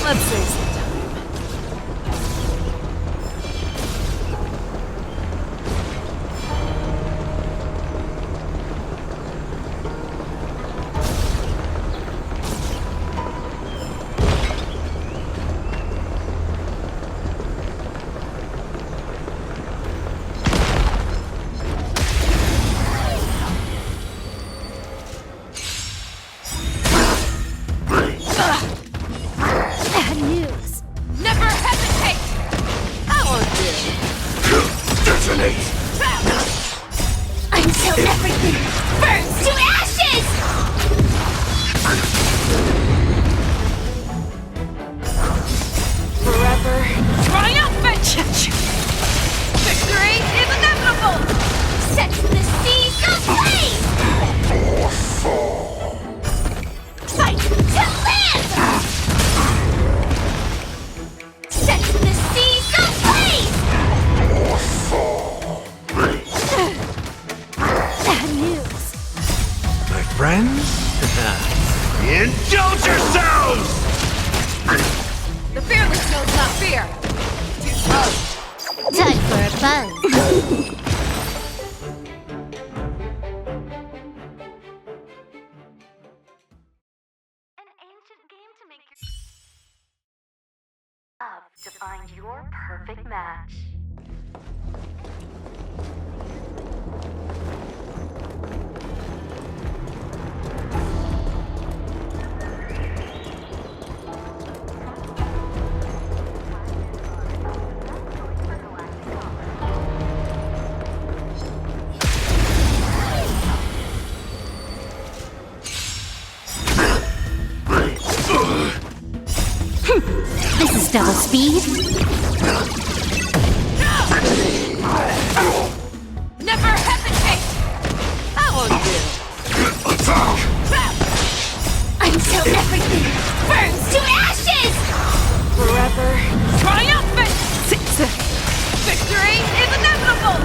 Let's say some time. Indulge yourselves! The fearless knows not fear. Too close. Time for a buzz. An ancient game to make your love to find your perfect match. This is double speed. Never hesitate! That won't do. Until everything burns to ashes! Forever triumphant! Victory is inevitable!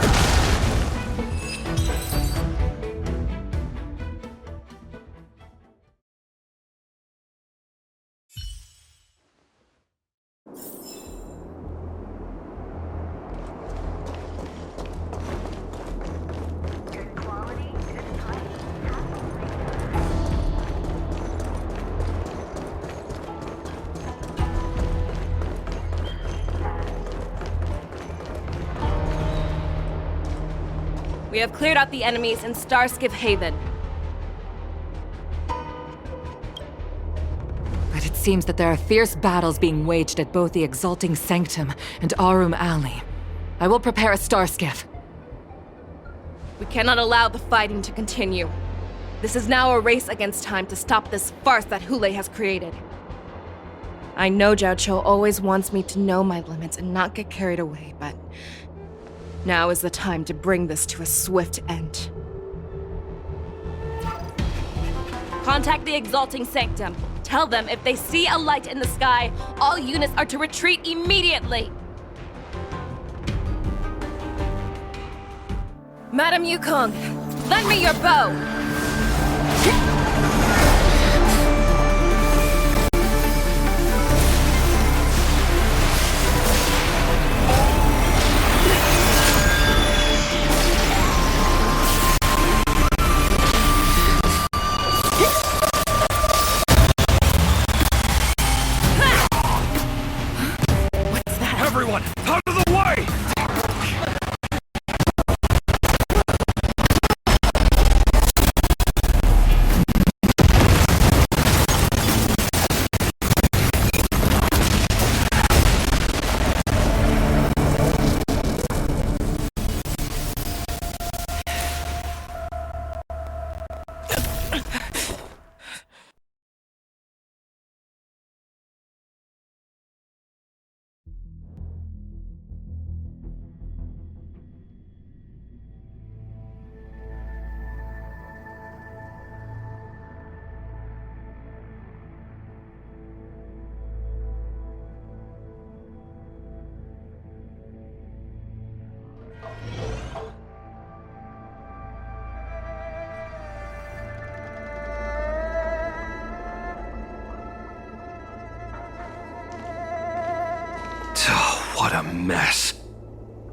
We have cleared out the enemies in Starskiff Haven. But it seems that there are fierce battles being waged at both the Exalting Sanctum and Aurum Alley. I will prepare a Starskiff. We cannot allow the fighting to continue. This is now a race against time to stop this farce that Hule has created. I know Zhao Cho always wants me to know my limits and not get carried away, but now is the time to bring this to a swift end. Contact the Exalting Sanctum. Tell them if they see a light in the sky, all units are to retreat immediately. Madam Yukong, lend me your bow. Everyone, out of the way! mess.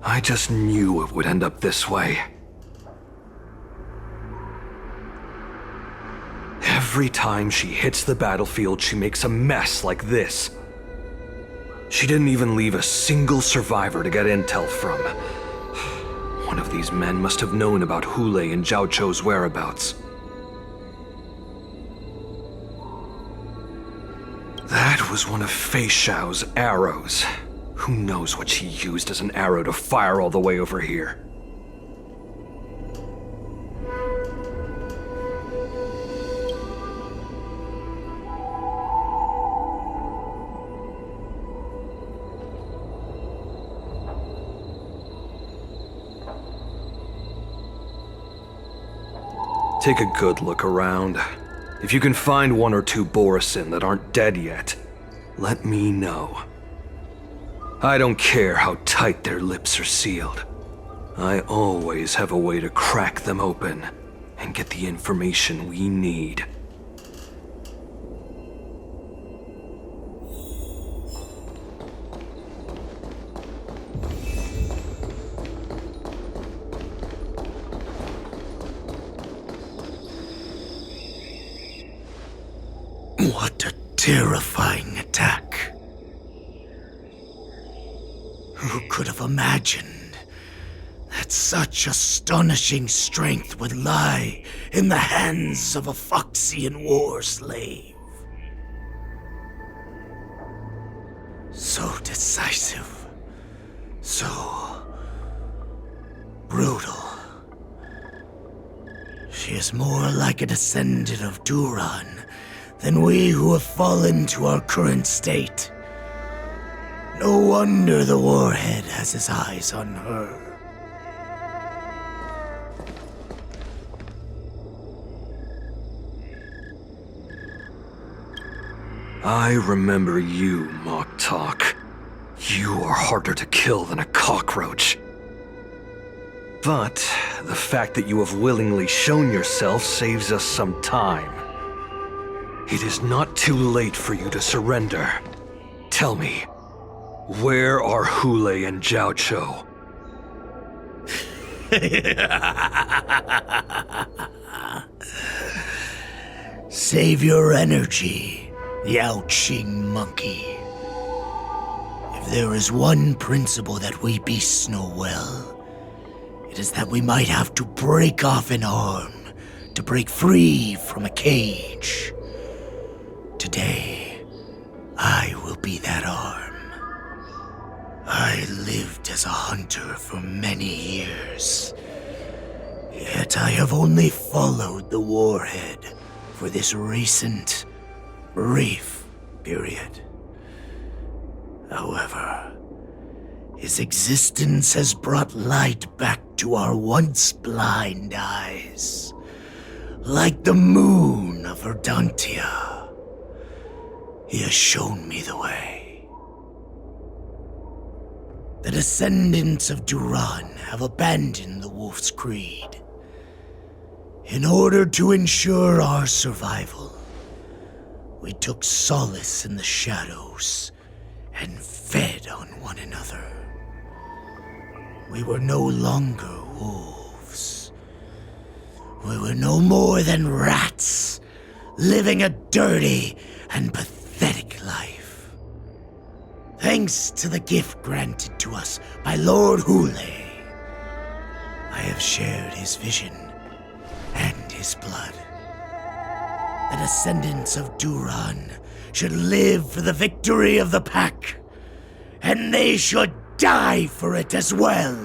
I just knew it would end up this way. Every time she hits the battlefield, she makes a mess like this. She didn't even leave a single survivor to get intel from. One of these men must have known about Hule and Zhao Chou's whereabouts. That was one of Fei Xiao's arrows. Who knows what she used as an arrow to fire all the way over here? Take a good look around. If you can find one or two Borisin that aren't dead yet, let me know. I don't care how tight their lips are sealed. I always have a way to crack them open and get the information we need. What a terrifying attack. Who could have imagined that such astonishing strength would lie in the hands of a Foxian war slave? So decisive, so brutal. She is more like a descendant of Duran than we who have fallen to our current state. No wonder the warhead has his eyes on her. I remember you, Mock Talk. You are harder to kill than a cockroach. But the fact that you have willingly shown yourself saves us some time. It is not too late for you to surrender. Tell me, where are Hule and Zhao Chou? Save your energy, Yao Qing monkey. If there is one principle that we beasts know well, it is that we might have to break off an arm to break free from a cage. Today, I will be that arm. I lived as a hunter for many years, yet I have only followed the warhead for this recent, brief period. However, his existence has brought light back to our once blind eyes, like the moon of Verdantia. He has shown me the way. The descendants of Duran have abandoned the Wolf's Creed. In order to ensure our survival, we took solace in the shadows and fed on one another. We were no longer wolves. We were no more than rats, living a dirty and pathetic life. Thanks to the gift granted to us by Lord Hule, I have shared his vision and his blood. The descendants of Duran should live for the victory of the pack, and they should die for it as well.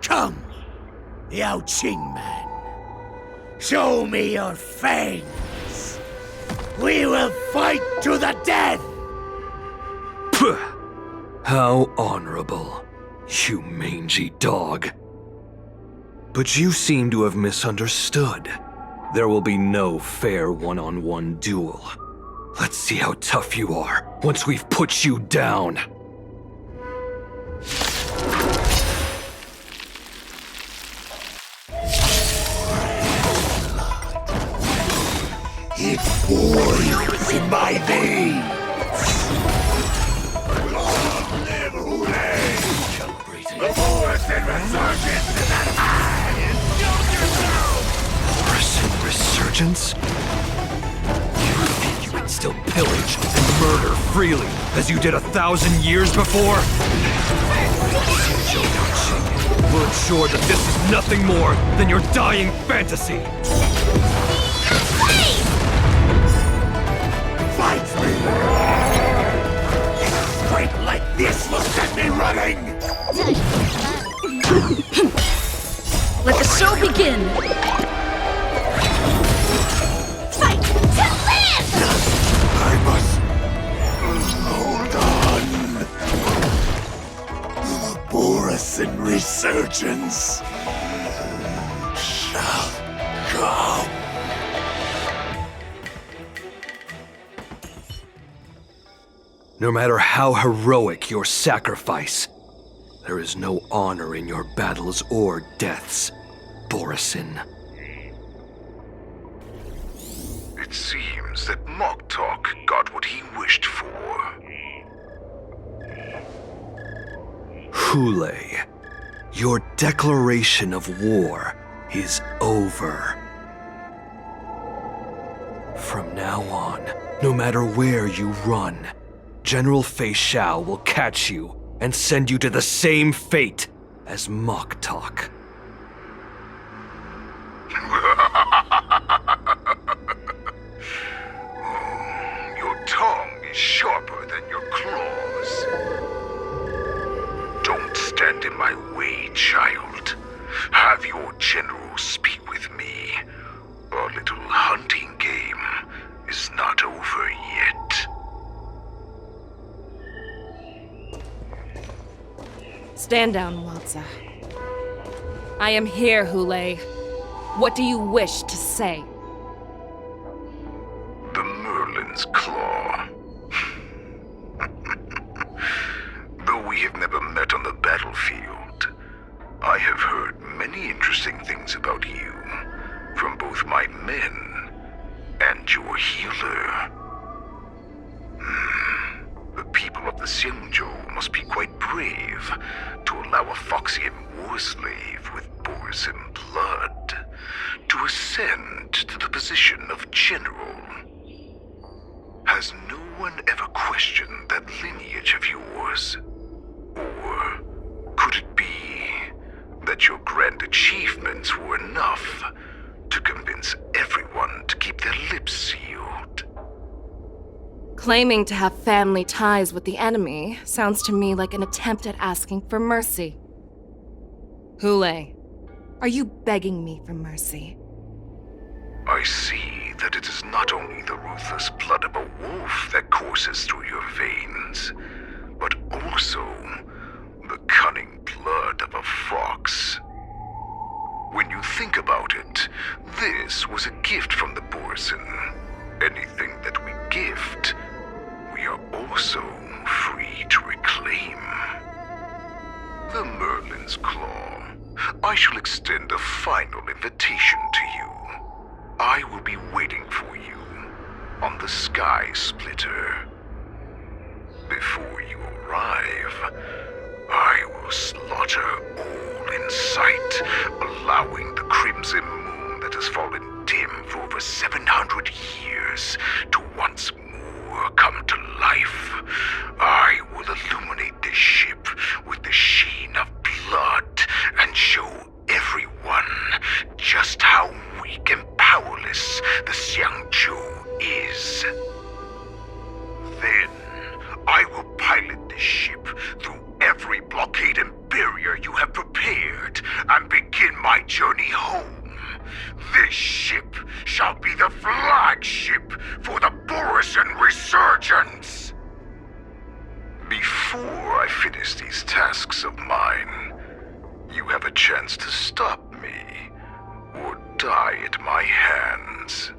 Come, Yao Qing man. Show me your fangs. We will fight to the death! Puh! How honorable, you mangy dog. But you seem to have misunderstood. There will be no fair one-on-one duel. Let's see how tough you are once we've put you down. It boils in my veins! Long live Hule! The force and resurgence is at hand! Force and resurgence? You think you can still pillage and murder freely, as you did 1,000 years before? We'll ensure that this is nothing more than your dying fantasy! Fight me! Straight like this will set me running! Let the show begin! Fight to live! I must hold on. The Borisin resurgence shall come. No matter how heroic your sacrifice, there is no honor in your battles or deaths, Borisin. It seems that Moktok got what he wished for. Hule, your declaration of war is over. From now on, no matter where you run, General Fei Xiao will catch you and send you to the same fate as Moktok. Your tongue is sharper than your claws. Don't stand in my way, child. Have your general speak with me. Our little hunting game is not over yet. Stand down, Walza. I am here, Hule. What do you wish to say? The Merlin's Claw. Though we have never met on the battlefield, I have heard many interesting things about you from both my men and your healer. The people of the Xianzhou must be quite brave to allow a Foxian war slave with Borisin blood to ascend to the position of general. Has no one ever questioned that lineage of yours? Or could it be that your grand achievements were enough to convince everyone to keep their lips sealed? Claiming to have family ties with the enemy sounds to me like an attempt at asking for mercy. Hule, are you begging me for mercy? I see that it is not only the ruthless blood of a wolf that courses through your veins, but also the cunning blood of a fox. When you think about it, this was a gift from the Borisin. Anything that we gift, we are also free to reclaim. The Merlin's Claw. I shall extend a final invitation to you. I will be waiting for you on the Sky Splitter. Before you arrive, I will slaughter all in sight, allowing the crimson moon that has fallen dim for over 700 years to once more come to life. I will illuminate this ship with the sheen of blood and show everyone just how weak and powerless the Xianzhou is. Then, I will pilot this ship through every blockade and barrier you have prepared and begin my journey home. This ship shall be the flagship for the Borisin Resurgence. Before I finish these tasks of mine, you have a chance to stop me or die at my hands.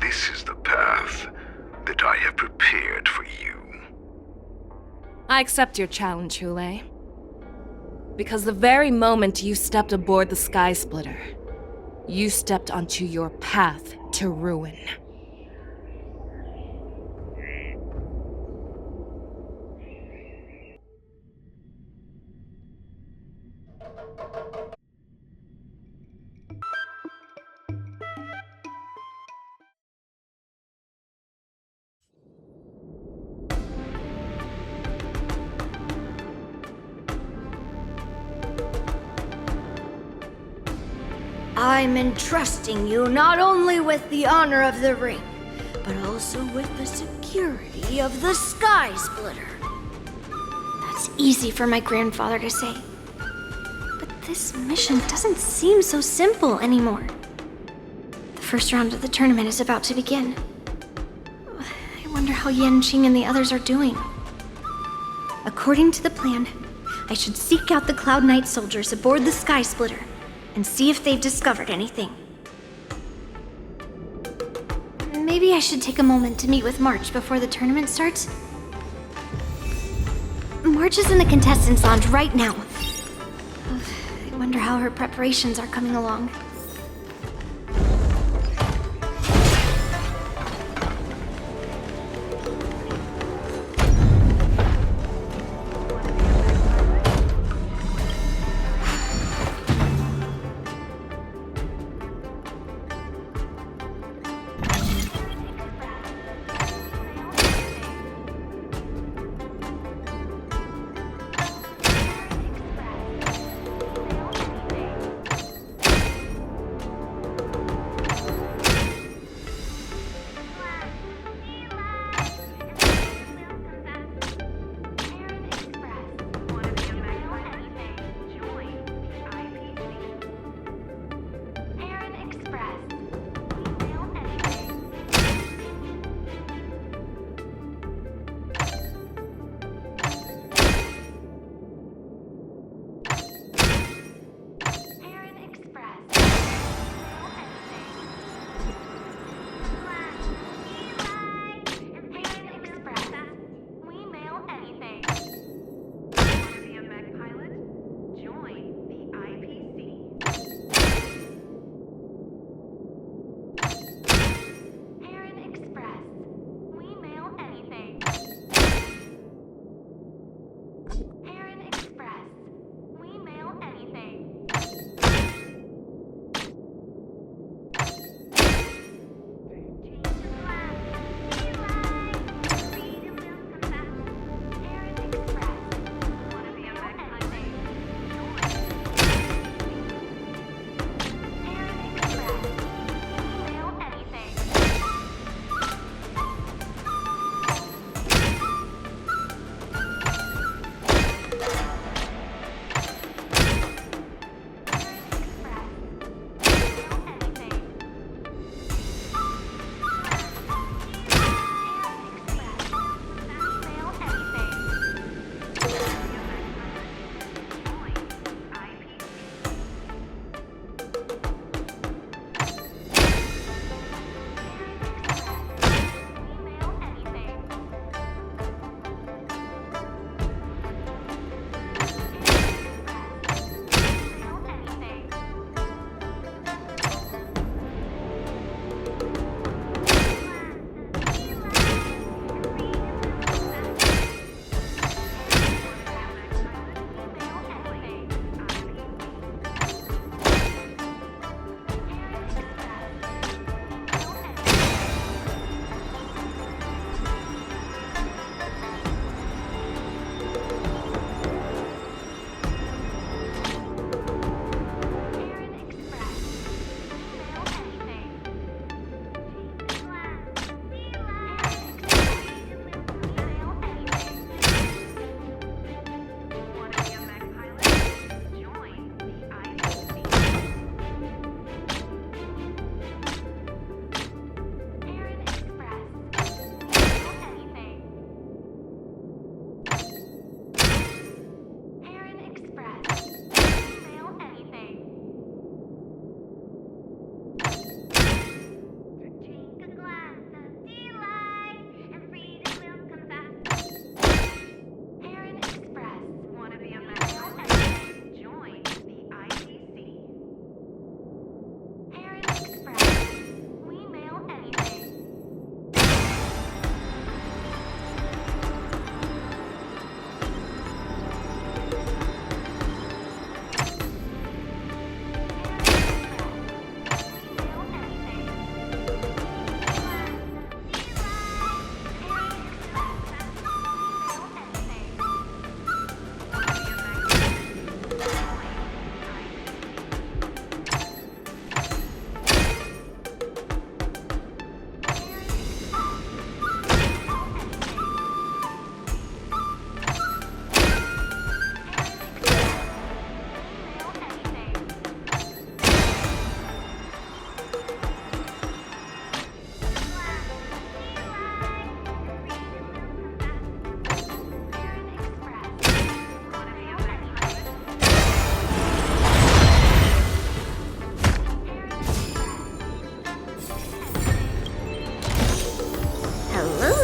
This is the path that I have prepared for you. I accept your challenge, Hule. Because the very moment you stepped aboard the Sky Splitter, you stepped onto your path to ruin. I'm entrusting you not only with the honor of the ring, but also with the security of the Sky Splitter. That's easy for my grandfather to say. But this mission doesn't seem so simple anymore. The first round of the tournament is about to begin. I wonder how Yanqing and the others are doing. According to the plan, I should seek out the Cloud Knight soldiers aboard the Sky Splitter and see if they've discovered anything. Maybe I should take a moment to meet with March before the tournament starts. March is in the contestants' lounge right now. I wonder how her preparations are coming along.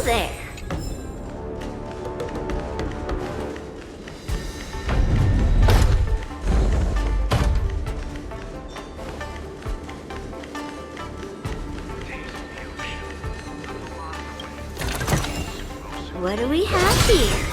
there. What do we have here?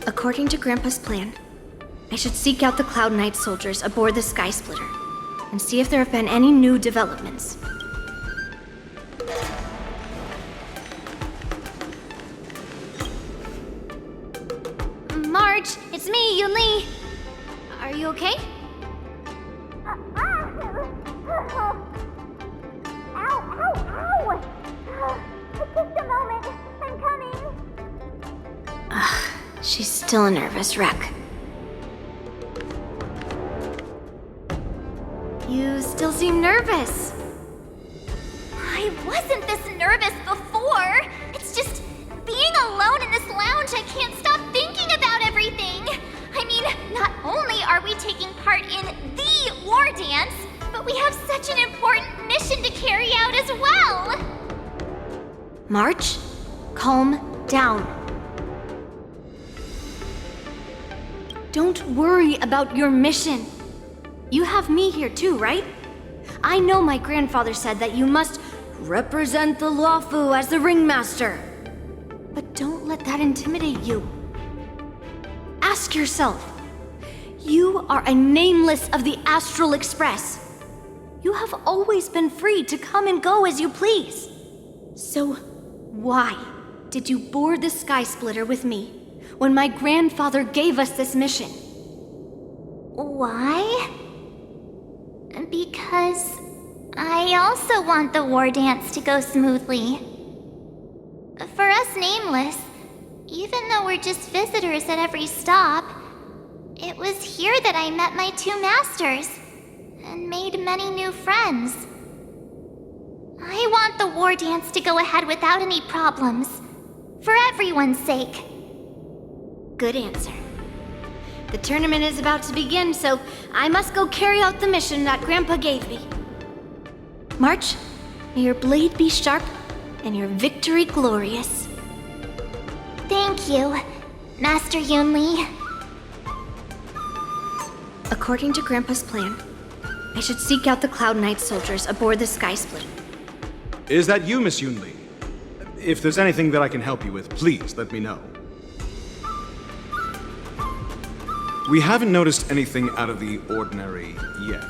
According to Grandpa's plan, I should seek out the Cloud Knight soldiers aboard the Sky Splitter and see if there have been any new developments. Marge, it's me, Yunli. Are you okay? Ow! Just a moment. I'm coming. She's still a nervous wreck. You still seem nervous. I wasn't this nervous before. It's just being alone in this lounge, I can't stop thinking about everything. I mean, not only are we taking part in the war dance, but we have such an important mission to carry out as well. Marge, calm down. Don't worry about your mission. You have me here too, right? I know my grandfather said that you must represent the Lawfu as the ringmaster. But don't let that intimidate you. Ask yourself, you are a nameless of the Astral Express. You have always been free to come and go as you please. So, why did you board the Sky Splitter with me when my grandfather gave us this mission? Why? Because I also want the war dance to go smoothly. For us nameless, even though we're just visitors at every stop, it was here that I met my two masters and made many new friends. I want the war dance to go ahead without any problems, for everyone's sake. Good answer. The tournament is about to begin, so I must go carry out the mission that Grandpa gave me. March, may your blade be sharp and your victory glorious. Thank you, Master Yunli. According to Grandpa's plan, I should seek out the Cloud Knight soldiers aboard the Sky Splitter. Is that you, Miss Yunli? If there's anything that I can help you with, please let me know. We haven't noticed anything out of the ordinary yet.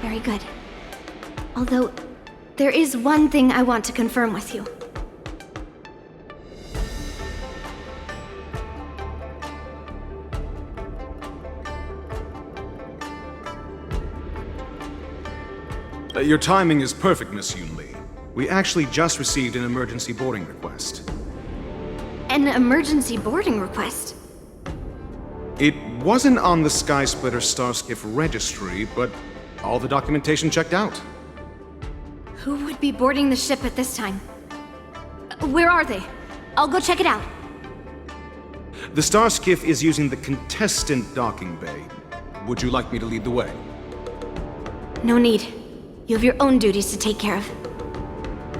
Very good. Although, there is one thing I want to confirm with you. Your timing is perfect, Miss Yunli. We actually just received an emergency boarding request. An emergency boarding request? It wasn't on the Sky Splitter Starskiff registry, but all the documentation checked out. Who would be boarding the ship at this time? Where are they? I'll go check it out. The Starskiff is using the contestant docking bay. Would you like me to lead the way? No need. You have your own duties to take care of.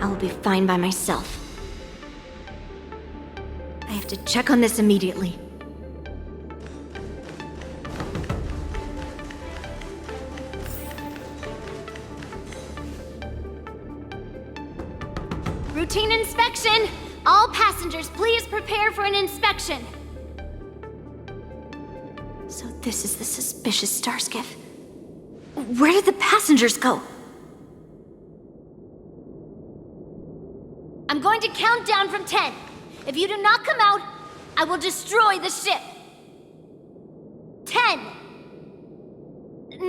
I will be fine by myself. I have to check on this immediately. Routine inspection! All passengers, please prepare for an inspection! So this is the suspicious Starskiff. Where did the passengers go? I'm going to count down from 10. If you do not come out, I will destroy the ship. 10,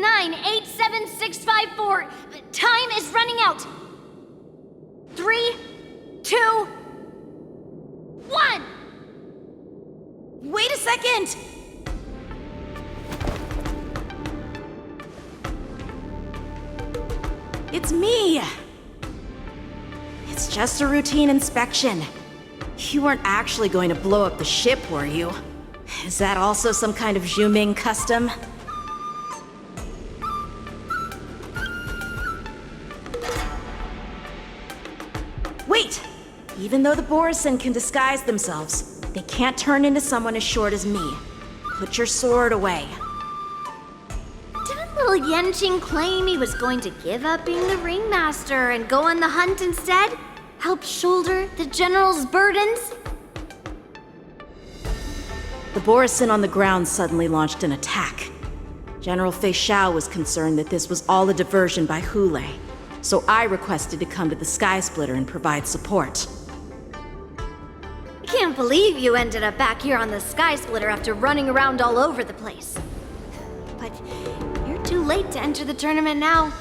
9, 8, 7, 6, 5, 4. Time is running out. 3, 2, 1. Wait a second! It's me! It's just a routine inspection. You weren't actually going to blow up the ship, were you? Is that also some kind of Zhuming custom? Wait! Even though the Borisin can disguise themselves, they can't turn into someone as short as me. Put your sword away. Didn't little Yenqing claim he was going to give up being the ringmaster and go on the hunt instead? Help shoulder the general's burdens? The Borisin on the ground suddenly launched an attack. General Fei Xiao was concerned that this was all a diversion by Hule, so I requested to come to the Sky Splitter and provide support. I can't believe you ended up back here on the Sky Splitter after running around all over the place. But you're too late to enter the tournament now.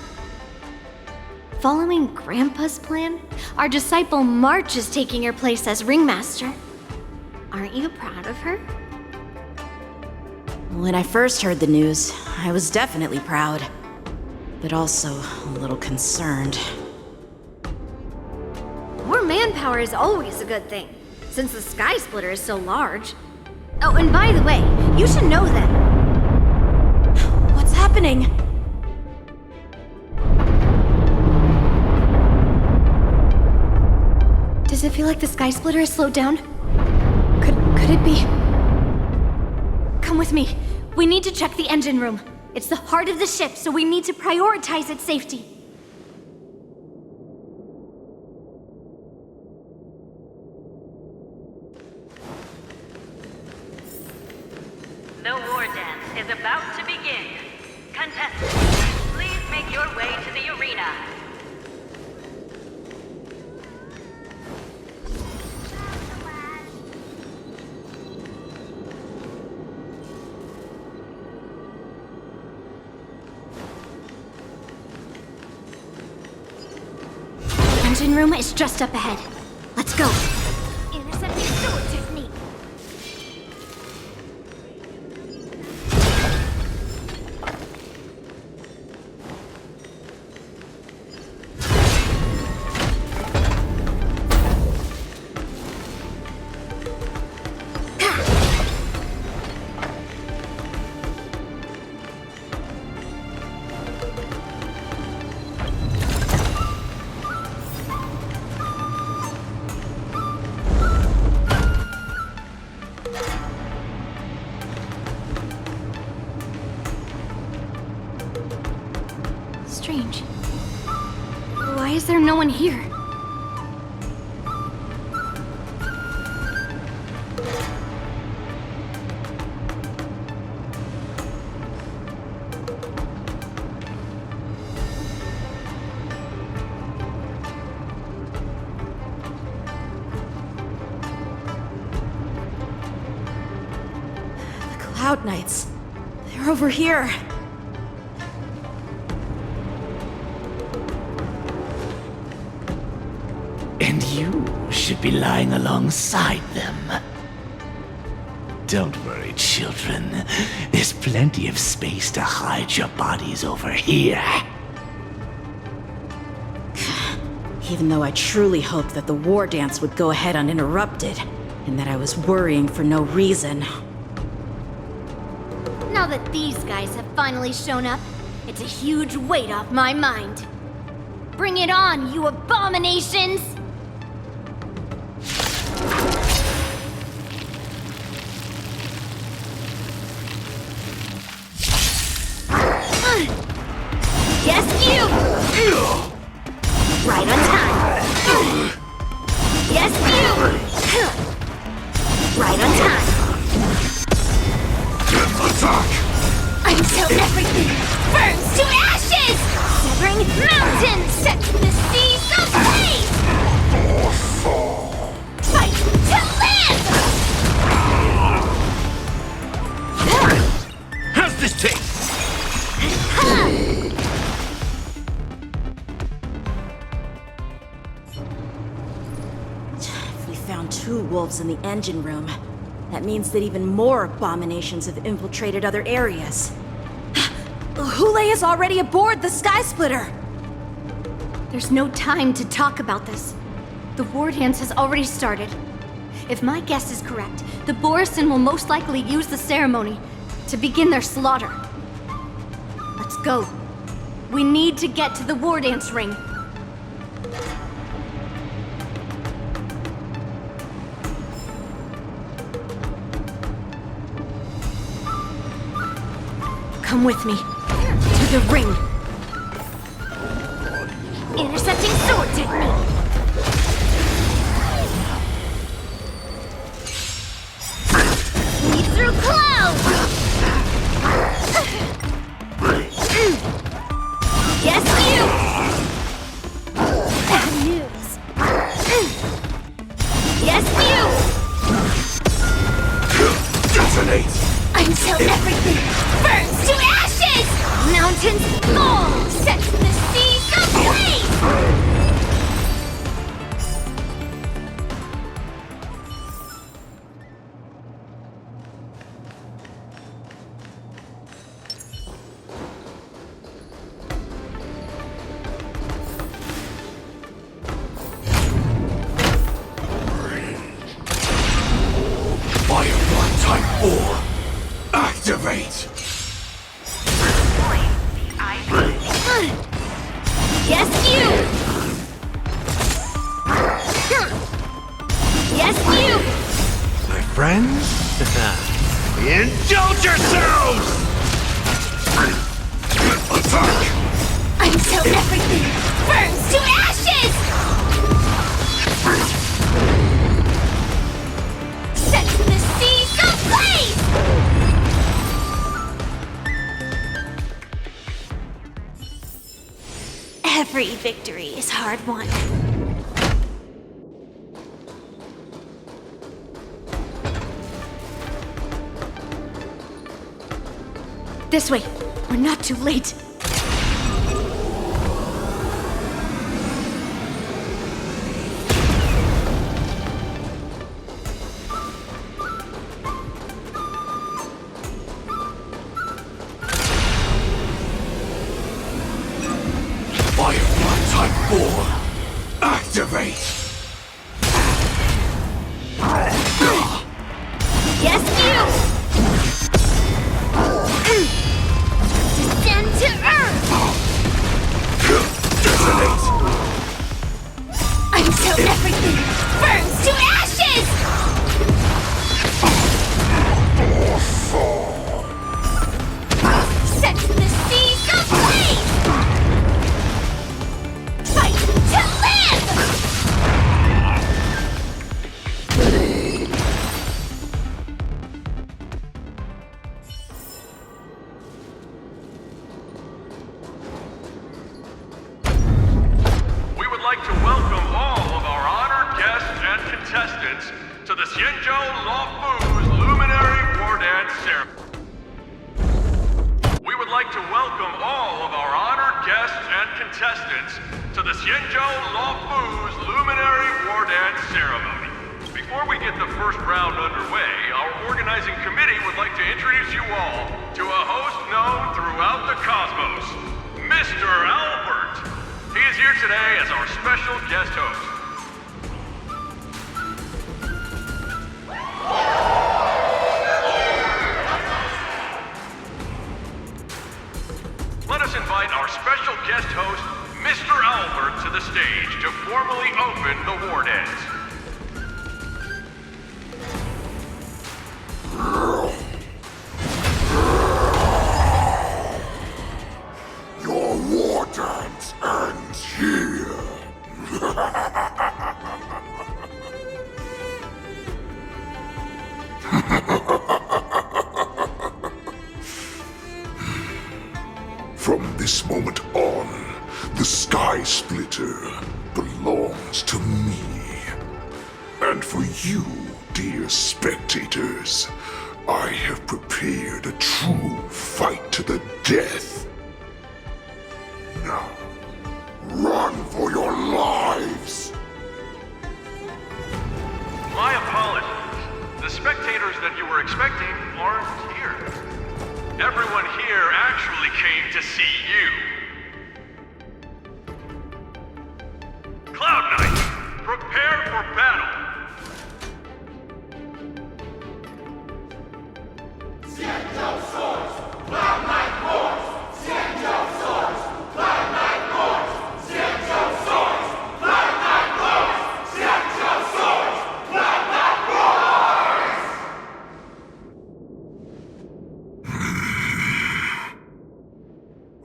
Following Grandpa's plan, our disciple March is taking your place as ringmaster. Aren't you proud of her? When I first heard the news, I was definitely proud, but also a little concerned. More manpower is always a good thing, since the Sky Splitter is so large. Oh, and by the way, you should know that... What's happening? Does it feel like the Sky Splitter has slowed down? Could it be... Come with me. We need to check the engine room. It's the heart of the ship, so we need to prioritize its safety. The war dance is about to begin. Contestants, please make your way to the arena. The engine room is just up ahead. Let's go. Intercepting sword technique. Strange. Why is there no one here? The Cloud Knights. They're over here. And you should be lying alongside them. Don't worry, children. There's plenty of space to hide your bodies over here. Even though I truly hoped that the war dance would go ahead uninterrupted, and that I was worrying for no reason. Now that these guys have finally shown up, it's a huge weight off my mind. Bring it on, you abominations! Yes, you! Right on time. Yes, you! Right on time. Attack! Until everything burns to ashes! Severing mountains, set the seas ablaze! Fight to live! How's this taste? If we found 2 wolves in the engine room, that means that even more abominations have infiltrated other areas. Hule is already aboard the Sky Splitter! There's no time to talk about this. The war dance has already started. If my guess is correct, the Borisin will most likely use the ceremony to begin their slaughter. Let's go. We need to get to the war dance ring. Come with me. To the ring. Intercepting sword technique. Lead through clouds! Yes, you! Bad news. Yes, you! Detonate! Until everything burns to ashes! Mountains fall, set the seas ablaze! Fire Blood Type 4! Activate! Yes, you! Yes, you! My friends? Indulge yourselves! Attack! Until everything burns to ashes! Set the seas ablaze! Every victory is hard won. This way. We're not too late. Firefly Type 4! Activate! Yes, you! Descend to Earth! Detonate! Until everything burns to ashes! Set the seas ablaze! Fight to live! We would like to welcome all of our honored guests and contestants to the Xianzhou Luofu's Luminary War Dance Ceremony. We would like to welcome all of our honored guests and contestants to the Xianzhou Luofu's Luminary War Dance Ceremony. Before we get the first round underway, our organizing committee would like to introduce you all to a host known throughout the cosmos, Mr. Albert. He is here today as our special guest host. Let us invite our special guest host, Mr. Albert, to the stage to formally open the war dance. Your war dance ends here. From this moment on, the Sky Splitter belongs to me. And for you, dear spectators, I have prepared a true fight to the death. Now, run for your lives! My apologies. The spectators that you were expecting aren't here. Everyone here actually came to see you. Cloud Knight, prepare for battle!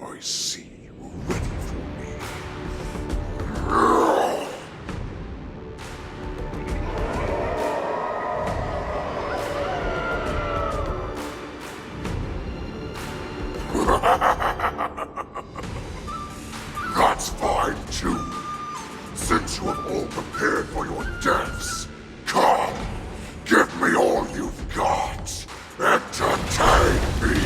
I see you were ready for me. That's fine too. Since you have all prepared for your deaths, come, give me all you've got. Entertain me.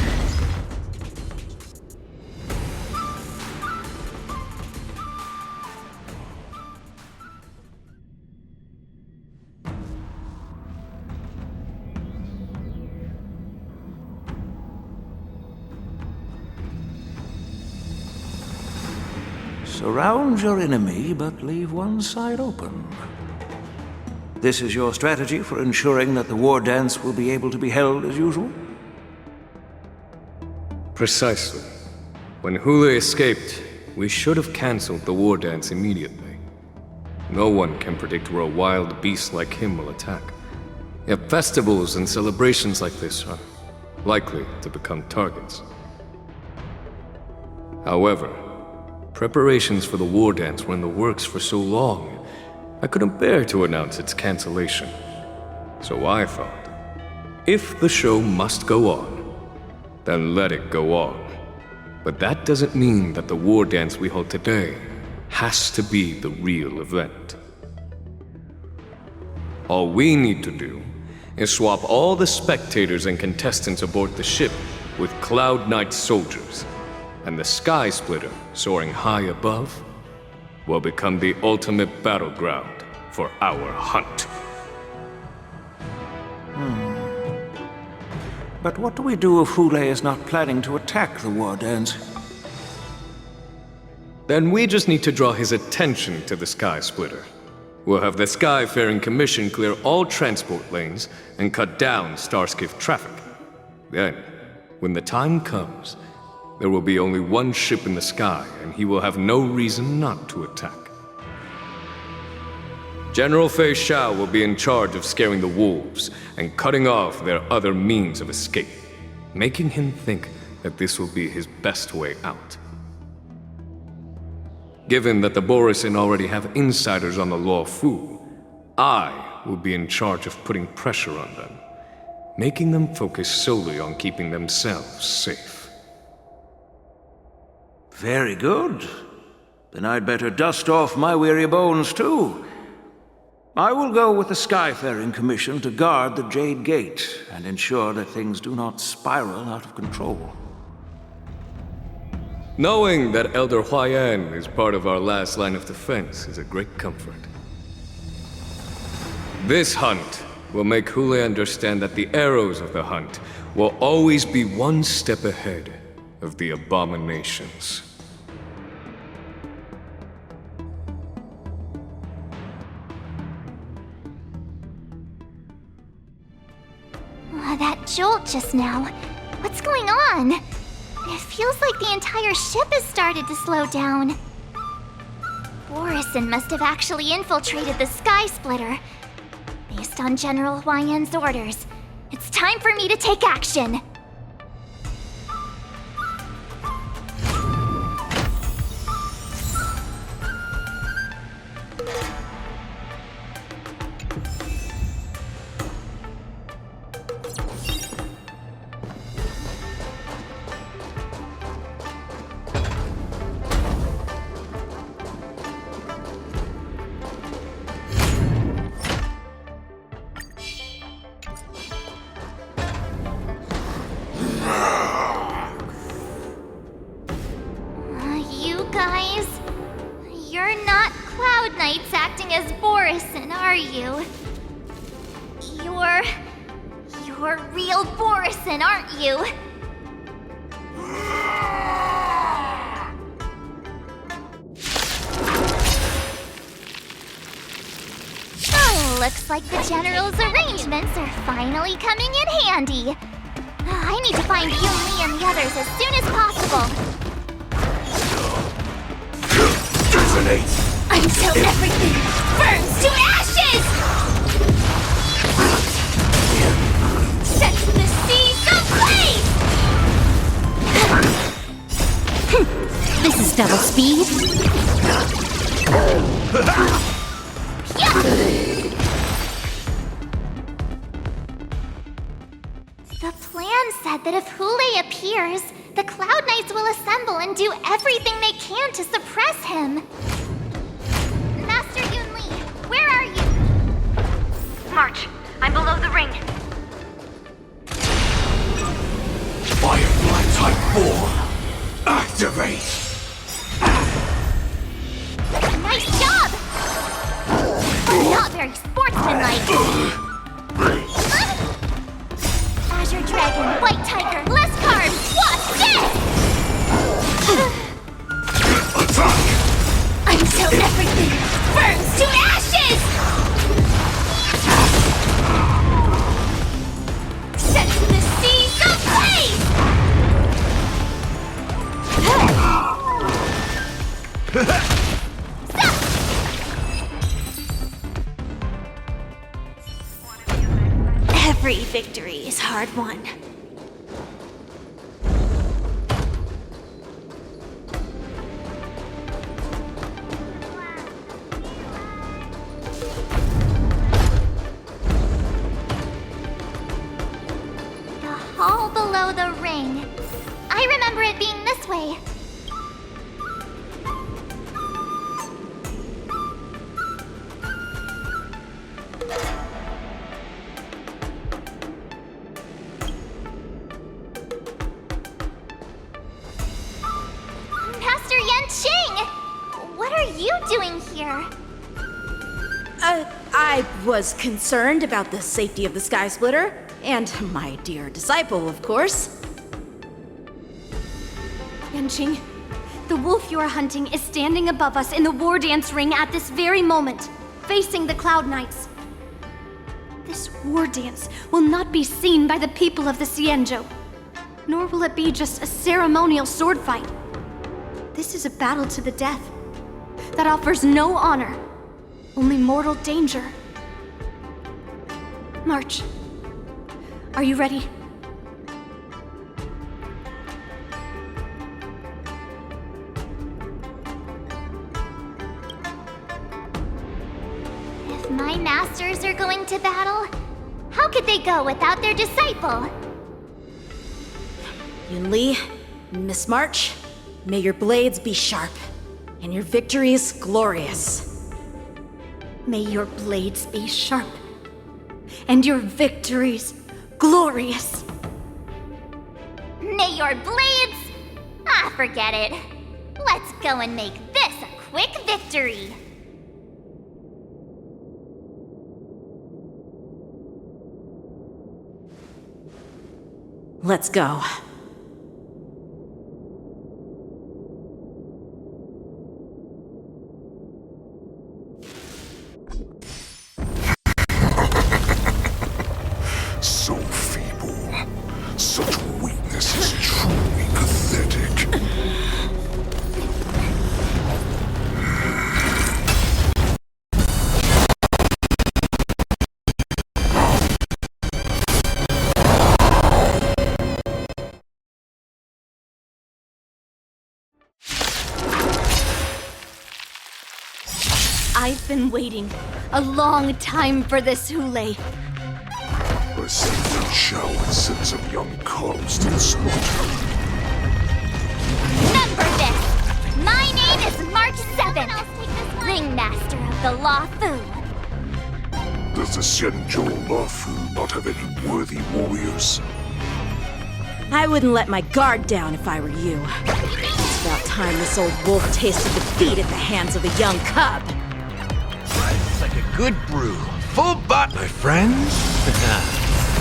Surround your enemy, but leave one side open. This is your strategy for ensuring that the war dance will be able to be held as usual? Precisely. When Hule escaped, we should have cancelled the war dance immediately. No one can predict where a wild beast like him will attack. Yet festivals and celebrations like this are likely to become targets. However, preparations for the war dance were in the works for so long, I couldn't bear to announce its cancellation. So I thought, if the show must go on, then let it go on. But that doesn't mean that the war dance we hold today has to be the real event. All we need to do is swap all the spectators and contestants aboard the ship with Cloud Knight soldiers, and the Sky Splitter, soaring high above, will become the ultimate battleground for our hunt. But what do we do if Hule is not planning to attack the war dance? Then we just need to draw his attention to the Sky Splitter. We'll have the Skyfaring Commission clear all transport lanes and cut down Starskiff traffic. Then, when the time comes, there will be only one ship in the sky, and he will have no reason not to attack. General Fei Xiao will be in charge of scaring the wolves and cutting off their other means of escape, making him think that this will be his best way out. Given that the Borisin already have insiders on the Law Fu, I will be in charge of putting pressure on them, making them focus solely on keeping themselves safe. Very good. Then I'd better dust off my weary bones too. I will go with the Skyfaring Commission to guard the Jade Gate and ensure that things do not spiral out of control. Knowing that Elder Huayan is part of our last line of defense is a great comfort. This hunt will make Hule understand that the arrows of the hunt will always be one step ahead of the abominations. That jolt just now. What's going on? It feels like the entire ship has started to slow down. Borisin must have actually infiltrated the Sky Splitter. Based on General Huayan's orders, it's time for me to take action. You're real Borisin, aren't you? Oh, looks like the General's arrangements are finally coming in handy. I need to find Yunli and the others as soon as possible. Detonate! Until everything burns to ashes! Set the seas ablaze! This is double speed. The plan said that if Hule appears, the Cloud Knights will assemble and do everything they can to suppress him. Master Yunli, where are you? March. I'm below the ring. Firefly Type 4! Activate! Nice job! But not very sportsmanlike. Azure Dragon, White Tiger, less carbs, what's this? Attack! Until everything burns to ashes! Set the seas ablaze! Every victory is hard won. it being this way. Master Yanqing! What are you doing here? I was concerned about the safety of the Sky Splitter, and my dear disciple, of course. Yanqing, the wolf you are hunting is standing above us in the war dance ring at this very moment, facing the Cloud Knights. This war dance will not be seen by the people of the Xianzhou, nor will it be just a ceremonial sword fight. This is a battle to the death that offers no honor, only mortal danger. March. Are you ready? If my masters are going to battle, how could they go without their disciple? Yunli, Miss March, may your blades be sharp, and your victories glorious. May your blades be sharp, and your victories glorious. May your blades... Ah, forget it. Let's go and make this a quick victory. Let's go. So feeble. Such weakness is truly pathetic. I've been waiting a long time for this, Hule. A secret shell that sends some young cubs to the slaughter. Remember this! My name is March 7th, Ringmaster of the Luofu. Does the Xianzhou Luofu not have any worthy warriors? I wouldn't let my guard down if I were you. It's about time this old wolf tasted defeat at the hands of a young cub. It's like a good brew. Full butt, my friends.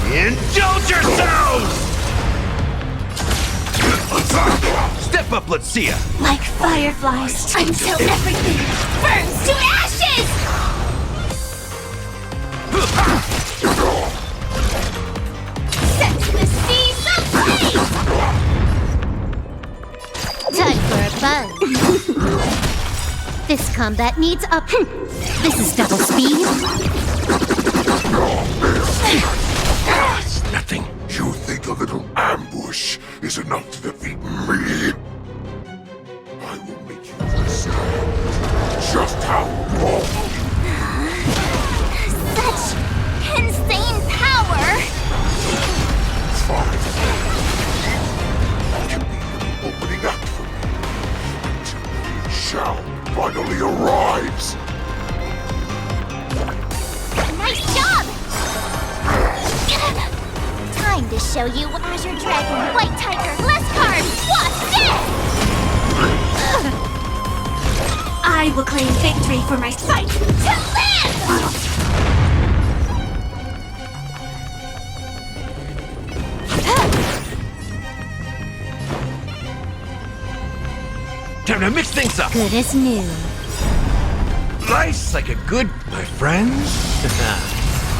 Indulge yourselves! Step up, let's see ya. Like fireflies, until everything burns to ashes! Set the seas ablaze! Time for a buzz. This combat needs up. This is double speed. It's nothing. You think a little ambush is enough to defeat me? I will make you understand just how wrong you are. Such insane power! Fine. Can be an opening act for me until the shell finally arrives. Nice job! Time to show you Azure Dragon, White Tiger, less carbs, what's this? I will claim victory for my fight to live! Time to mix things up. Good as new. Nice like a good, my friends.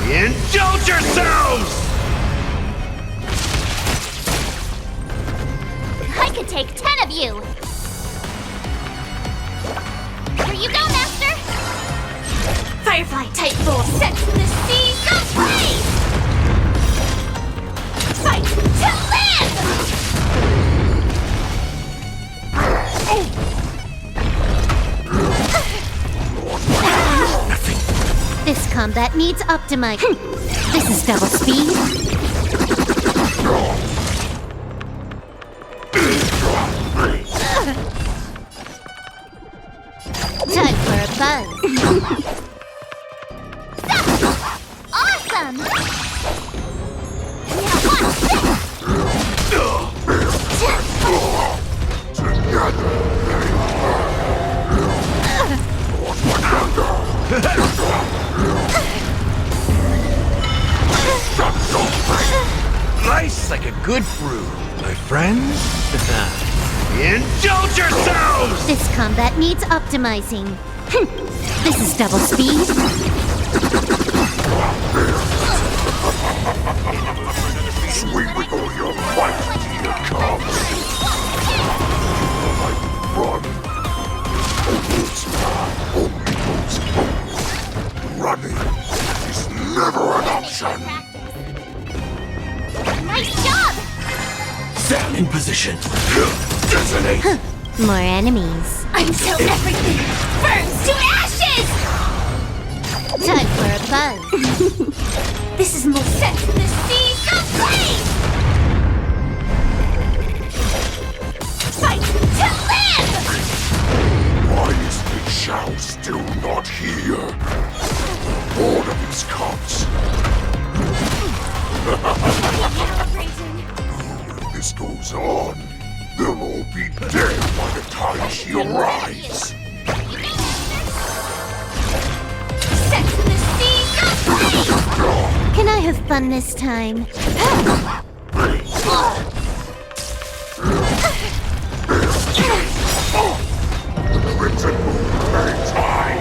Indulge yourselves! I could take 10 of you! Here you go, Master! Firefly type full sets the seas ablaze! Fight to live! This combat needs optimize. This is double speed. buzz. Awesome! Now watch Nice like a good brew, my friends. Indulge yourselves! This combat needs optimizing. This is double speed. Swing with all your might, here comes. Run. This path only goes forward. Running is never an option. Nice job! Stand in position. Detonate. More enemies. Until everything burns to ashes! Time for a buzz. This is more set to the seas of flame! Fight to live! Why is the Shao still not here? All of his cops. If this goes on, they'll all be dead by the time she arrives. Set to the seas of flame! Can I have fun this time? Crimson Moon burns high.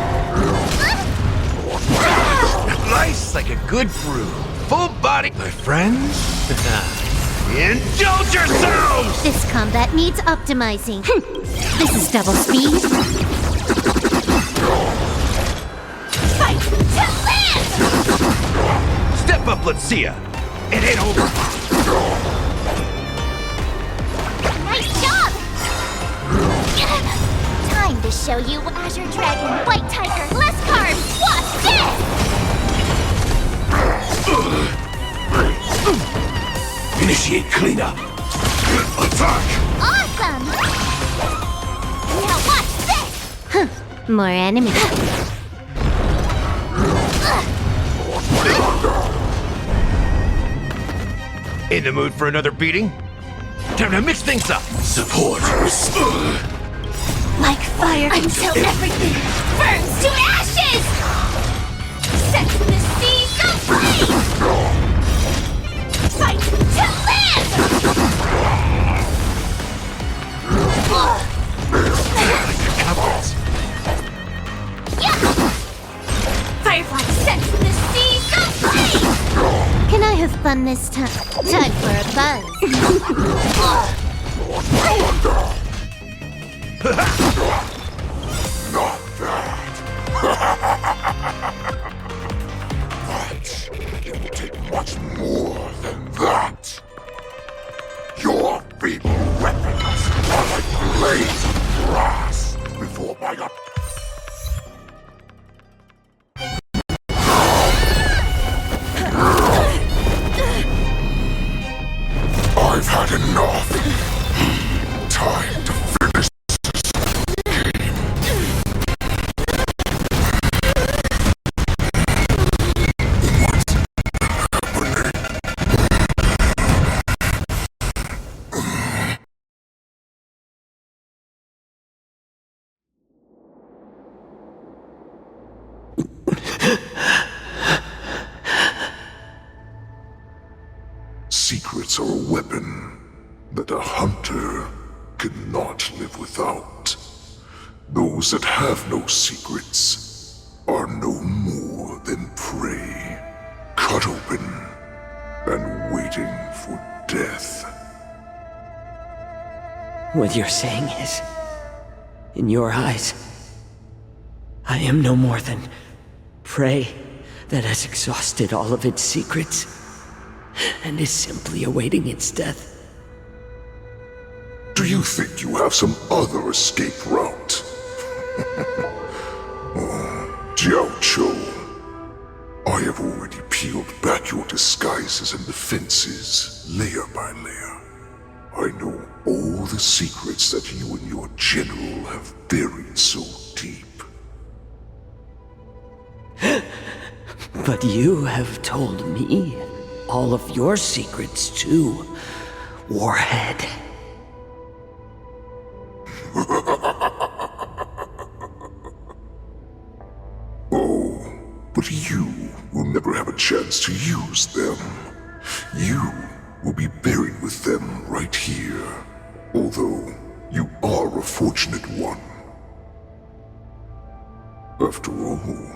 Nice like a good brew. Full body, my friends. Indulge yourselves! This combat needs optimizing. This is double speed. Fight to live! Step up, let's see ya. It ain't over. Nice job! Time to show you Azure Dragon, White Tiger, less carbs. Watch this! Initiate cleanup. Attack! Awesome! Now watch this! More enemies. In the mood for another beating? Time to mix things up. Support. Like fire until everything burns to ashes! Set to the seas of flame! Fight to live! Firefly set to the seas of flame! Can I have fun this time? Time for a buzz. Not that. But it will take much more than that. Your feeble weapons are like blades of grass before my I've had enough. Time to finish this game. What's happening? Secrets are a weapon that a hunter cannot live without. Those that have no secrets are no more than prey, cut open and waiting for death. What you're saying is, in your eyes, I am no more than prey that has exhausted all of its secrets and is simply awaiting its death. Do you think you have some other escape route? Oh, Jiao-Cho, I have already peeled back your disguises and defenses, layer by layer. I know all the secrets that you and your general have buried so deep. But you have told me all of your secrets too, Warhead. Oh, but you will never have a chance to use them. You will be buried with them right here, although you are a fortunate one. After all,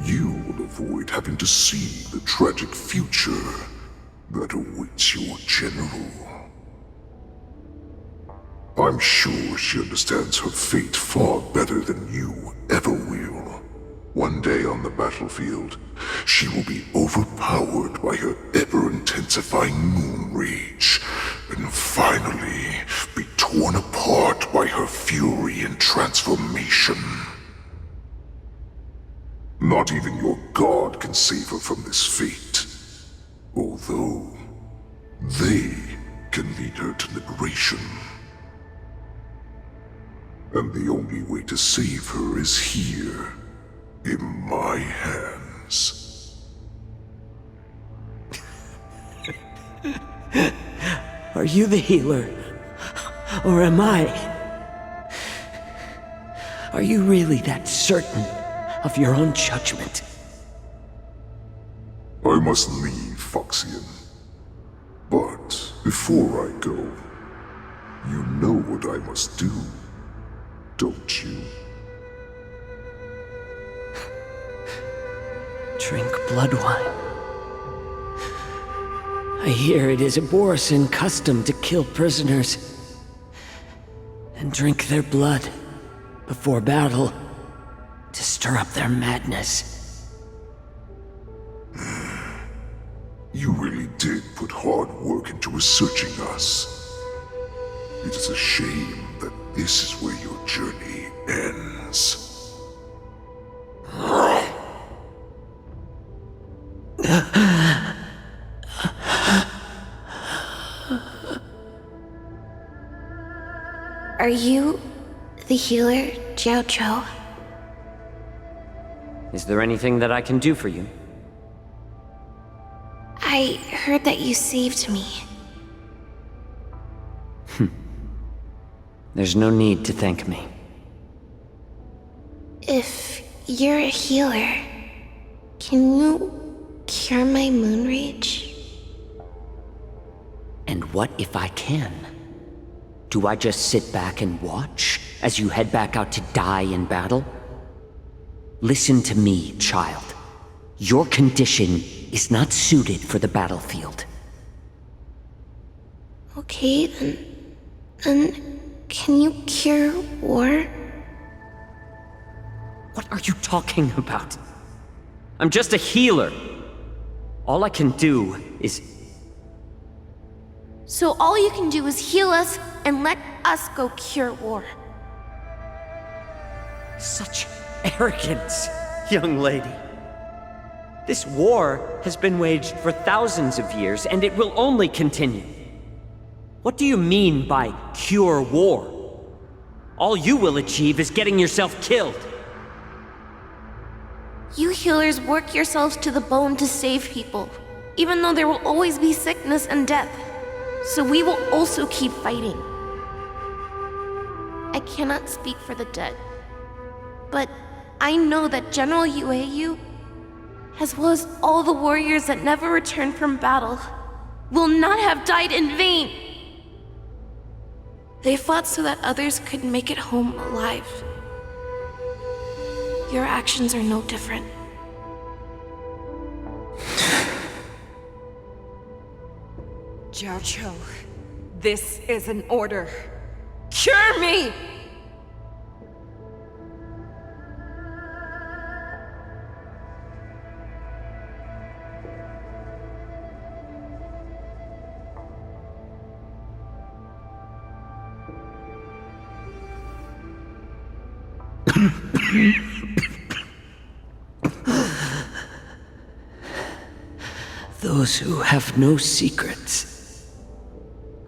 you will avoid having to see the tragic future that awaits your general. I'm sure she understands her fate far better than you ever will. One day on the battlefield, she will be overpowered by her ever-intensifying moon rage, and finally be torn apart by her fury and transformation. Not even your god can save her from this fate, although they can lead her to liberation. And the only way to save her is here, in my hands. Are you the healer? Or am I? Are you really that certain of your own judgment? I must leave, Foxian. But before I go, you know what I must do, don't you? Drink blood wine. I hear it is a Borisan custom to kill prisoners and drink their blood before battle to stir up their madness. You really did put hard work into researching us. It is a shame that this is where your journey ends. Are you the healer, Jiao Cho? Is there anything that I can do for you? I heard that you saved me. There's no need to thank me. If you're a healer, can you cure my moon rage? And what if I can? Do I just sit back and watch as you head back out to die in battle? Listen to me, child. Your condition is not suited for the battlefield. Okay, then can you cure war? What are you talking about? I'm just a healer. All I can do is... So all you can do is heal us and let us go cure war. Such arrogance, young lady. This war has been waged for thousands of years, and it will only continue. What do you mean by cure war? All you will achieve is getting yourself killed. You healers work yourselves to the bone to save people, even though there will always be sickness and death. So we will also keep fighting. I cannot speak for the dead, but I know that General WAAAAAOS, as well as all the warriors that never returned from battle, will not have died in vain. They fought so that others could make it home alive. Your actions are no different. Jiao Cho, this is an order. Cure me! Those who have no secrets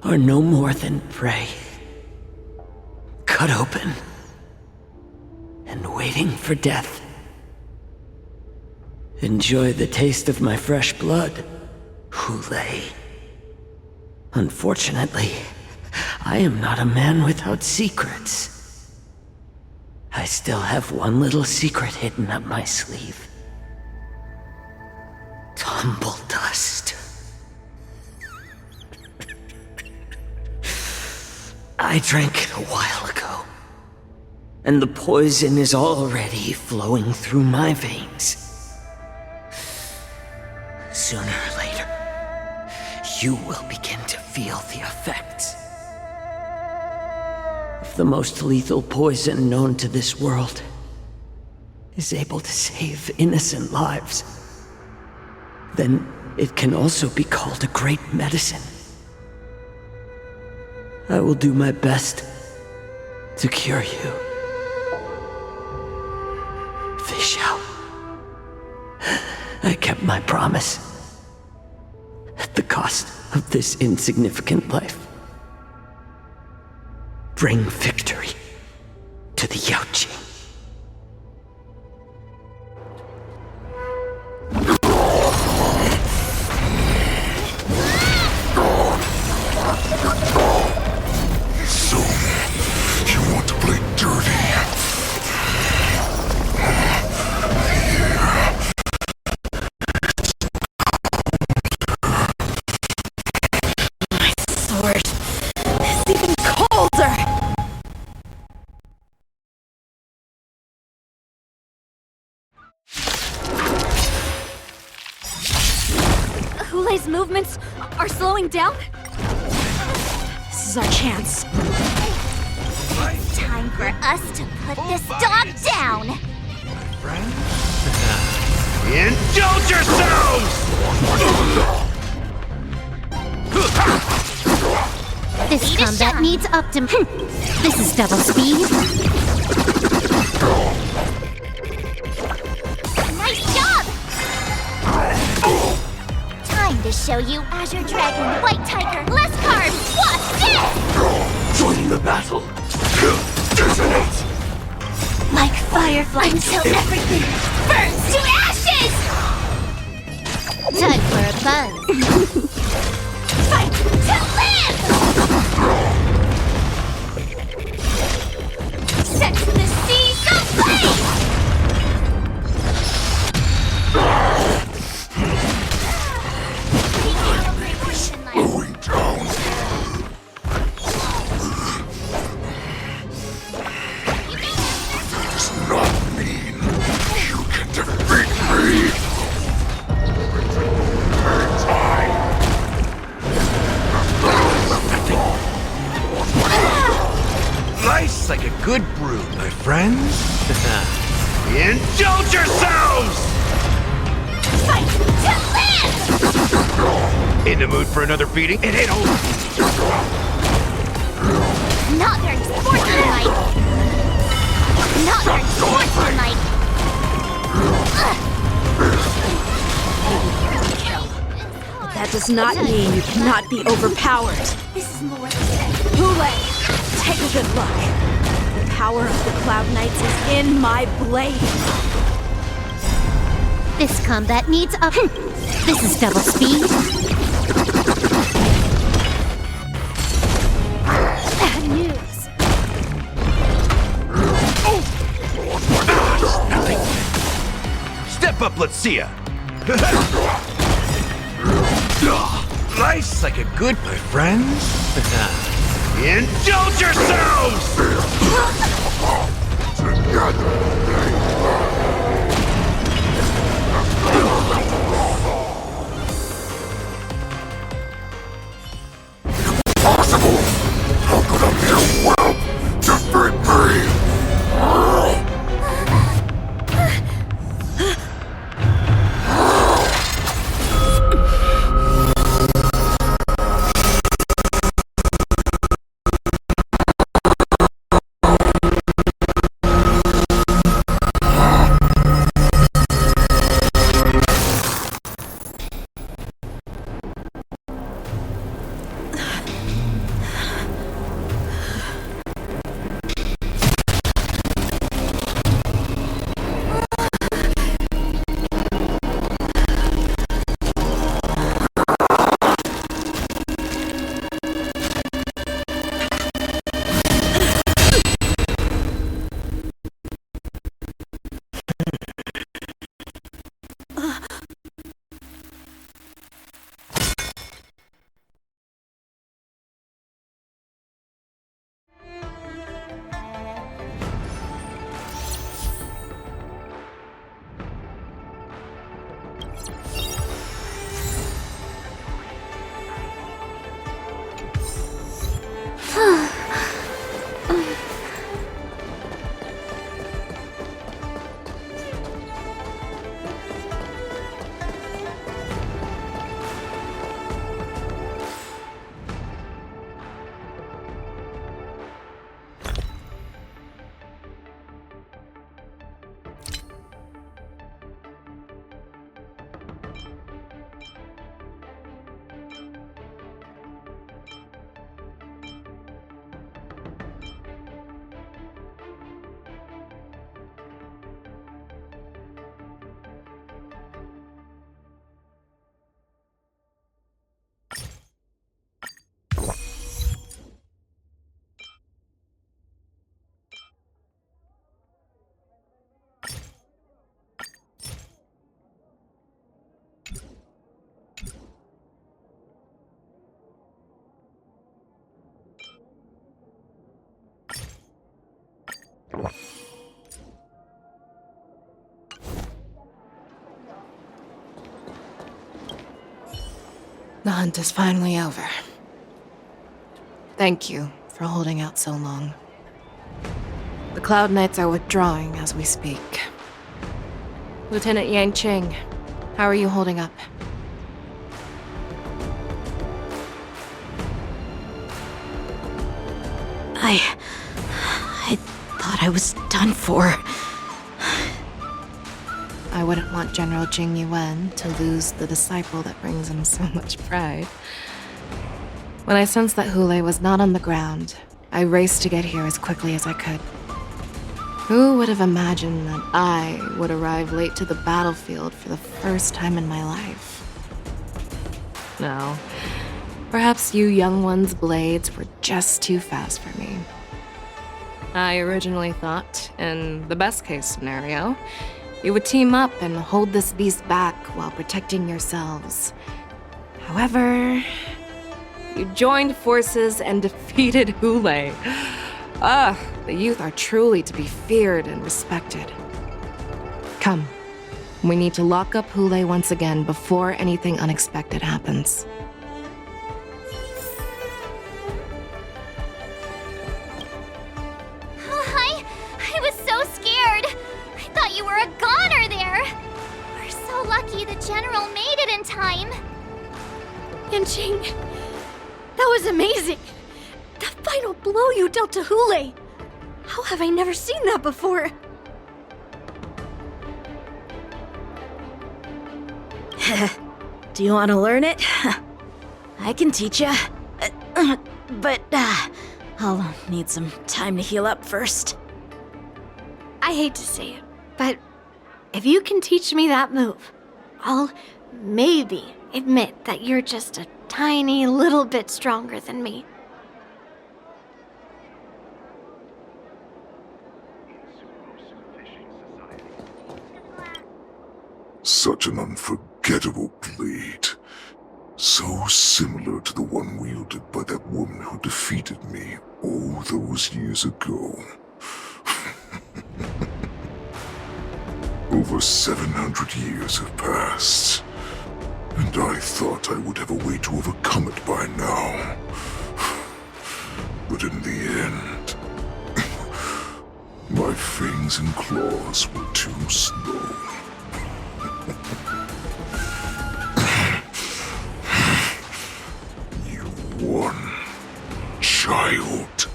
are no more than prey, cut open and waiting for death. Enjoy the taste of my fresh blood, Hule. Unfortunately, I am not a man without secrets. I still have one little secret hidden up my sleeve. Tumble dust. I drank it a while ago, and the poison is already flowing through my veins. Sooner or later, you will begin to feel the effects if the most lethal poison known to this world is able to save innocent lives, then it can also be called a great medicine. I will do my best to cure you. Fish out. I kept my promise. At the cost of this insignificant life. Bring victory to the Yaoqing. So, you want to play dirty? Hule's movements are slowing down? This is our chance. It's time for us to put this dog down! Indulge yourselves! This combat needs This is double speed. Nice job! Time to show you Azure Dragon, White Tiger, less carbs! Watch this! Join the battle! Detonate! Like firefly until everything burns to ashes! Time for a buzz. Fight to live! Set the seas aflame! Slowing down. That does not mean you can defeat me. Nice like a good brew, my friends. Indulge yourselves! Fight to live! In the mood for another beating? It ain't over. Not very sportsmanlike. Not very sportsmanlike. But that does not mean you cannot be overpowered. This is more than Hule, take a good look. The power of the Cloud Knights is in my blade. This combat needs This is double speed. Bad news. Nothing. Step up, let's see ya. Nice like a good, my friends. Indulge yourselves! Impossible! How could a mere whelp defeat me? The hunt is finally over. Thank you for holding out so long. The Cloud Knights are withdrawing as we speak. Lieutenant Yang Cheng, how are you holding up? I thought I was done for. I wouldn't want General Jing Yuan to lose the disciple that brings him so much pride. When I sensed that Hule was not on the ground, I raced to get here as quickly as I could. Who would have imagined that I would arrive late to the battlefield for the first time in my life? No, perhaps you young ones' blades were just too fast for me. I originally thought, in the best case scenario, you would team up and hold this beast back while protecting yourselves. However, you joined forces and defeated Hule. The youth are truly to be feared and respected. Come, we need to lock up Hule once again before anything unexpected happens. I was so scared. I thought you were a goner there. We're so lucky the General made it in time. Yanqing, that was amazing. The final blow you dealt to Hule. How have I never seen that before? Do you want to learn it? I can teach ya. But I'll need some time to heal up first. I hate to say it, but if you can teach me that move, I'll maybe admit that you're just a tiny little bit stronger than me. Such an unforgettable blade. So similar to the one wielded by that woman who defeated me all those years ago. Over 700 years have passed, and I thought I would have a way to overcome it by now. But in the end, my fangs and claws were too slow. You won, child.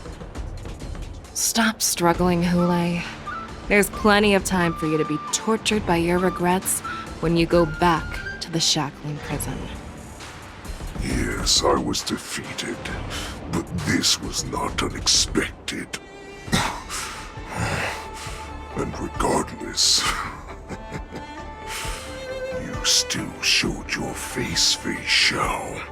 Stop struggling, Hule. There's plenty of time for you to be tortured by your regrets when you go back to the shackling prison. Yes, I was defeated, but this was not unexpected. And regardless, you still showed your face, Fei Xiao.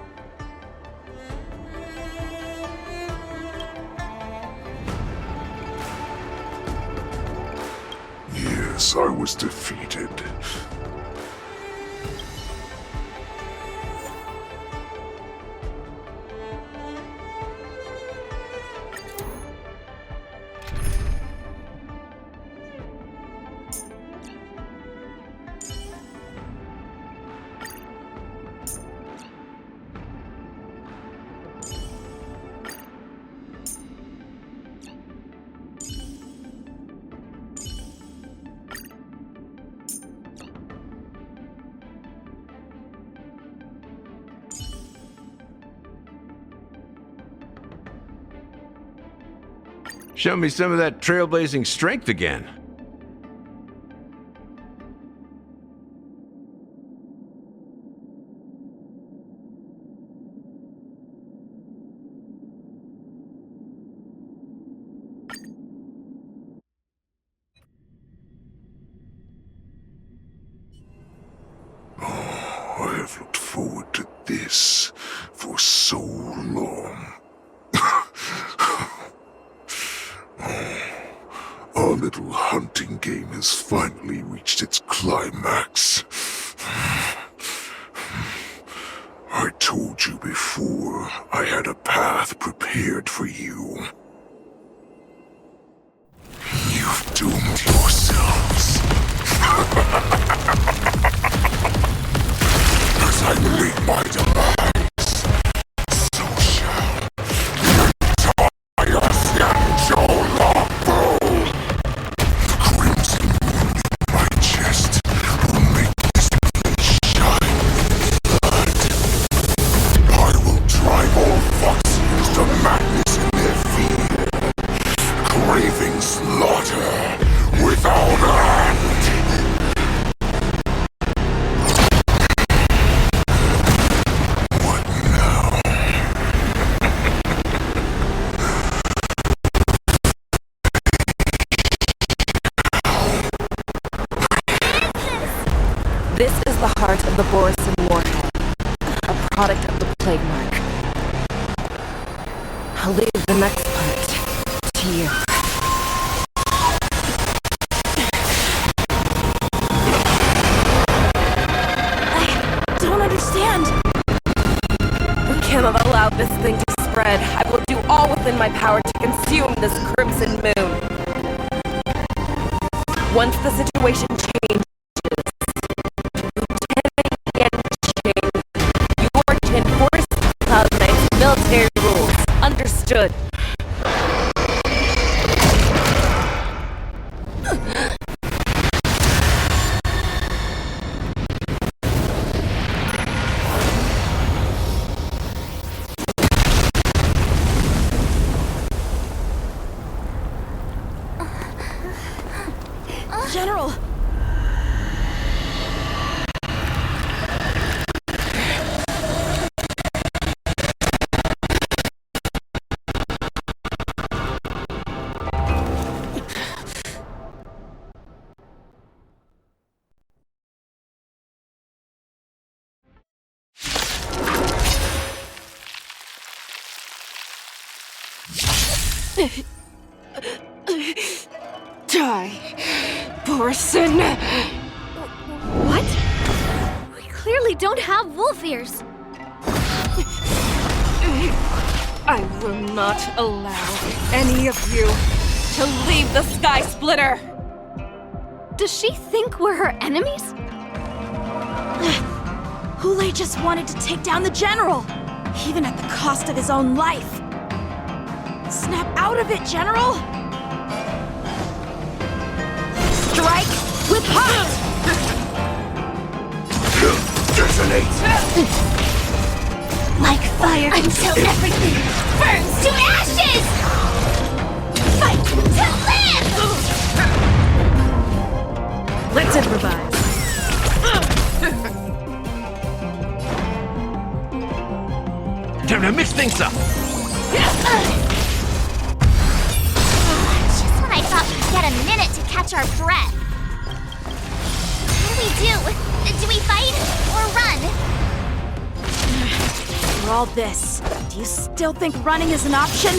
Yes, I was defeated. Show me some of that trailblazing strength again. I have looked forward to this for so long. Our little hunting game has finally reached its climax. I told you before, I had a path prepared for you. You've doomed yourselves. As I make my demand. This is the heart of the Borisin warhead, a product of the plague mark. I'll leave the next part to you. I don't understand. We cannot allow this thing to spread. I will do all within my power to consume this crimson moon. Once the situation changes, you are to enforce Cloud Knight's military rules. Understood. General! Die, Borisin! What? We clearly don't have wolf ears. I will not allow any of you to leave the Sky Splitter! Does she think we're her enemies? Hule just wanted to take down the General, even at the cost of his own life. Snap out of it, General! Strike with heart! Detonate! Like fire until everything burns to ashes! Fight to live! Let's improvise. Time to mix things up! Just when I thought we'd get a minute to catch our breath. What do we do? Do we fight or run? For all this, do you still think running is an option?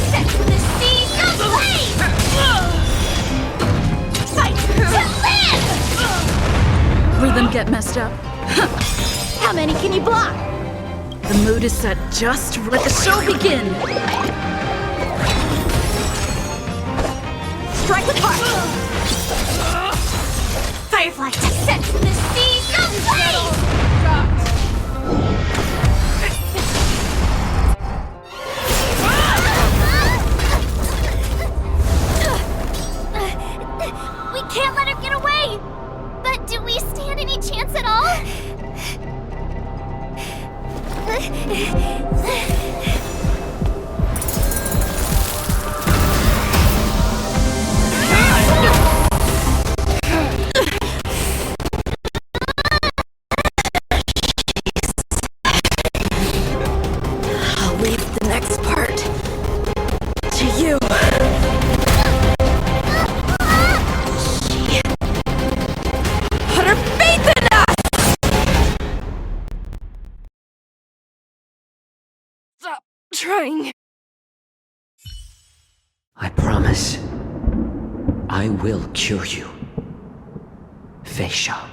Set to the seas of flame! Fight to live! Rhythm get messed up. How many can you block? The mood is set just right. Let the show begin! Strike with heart! Firefly, set to the seas of flame! We can't let her get away! But do we stand any chance at all? I'll leave the next part to you. She put her faith in us! Stop trying. I promise. I will cure you. Feisha.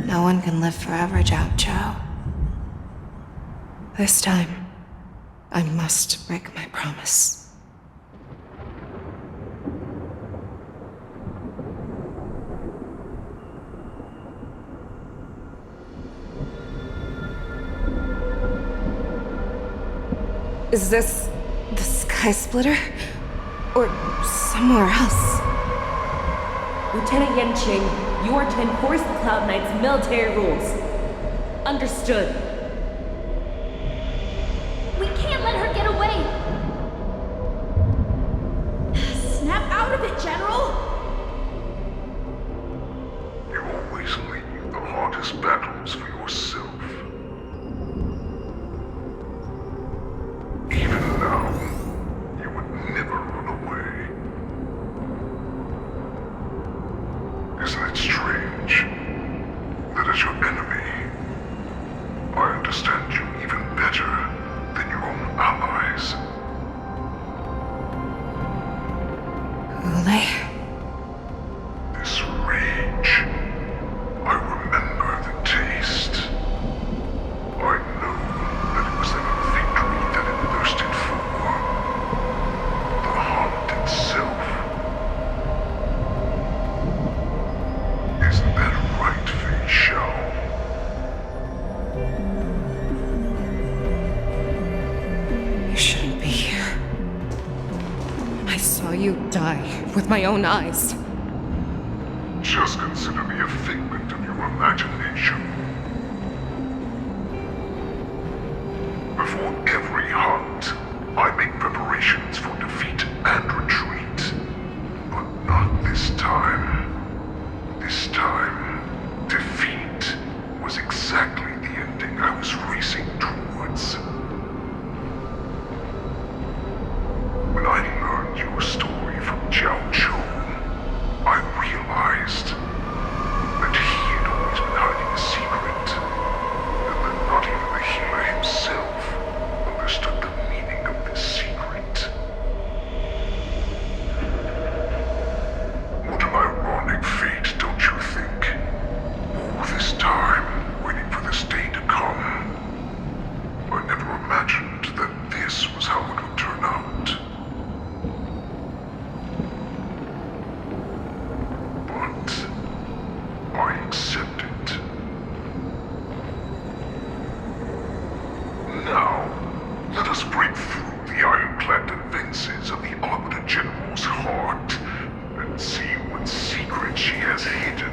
No one can live forever, Zhao Zhao. This time, I must break my promise. Is this the Sky Splitter? Or somewhere else? Lieutenant Yanqing, you are to enforce the Cloud Knight's military rules. Understood. We can't let her get away. Snap out of it, General! You always leave the hardest battles for yourself. Even now, you would never run away. strange that as your enemy, I understand you even better than your own allies. Ule? This rage, I remember the taste. I know that it was the victory that it thirsted for. The hunt itself. Isn't that right, Fei Xiao? You shouldn't be here. I saw you die with my own eyes. Just consider me a figment of your imagination. Before every hunt, I make preparations for defeat and retreat. But not this time. This time, defeat was exactly the ending I was racing towards. When I learned your story from Jiao Chou, I realized that he had always been hiding a secret, and that not even the healer himself understood the meaning of this secret. What an ironic fate, don't you think? All this time, waiting for this day to come. I never imagined that this was how it would turn out. But I accept it. Now, let us break through the ironclad defenses of the Arbiter General's heart and see what secret she has hidden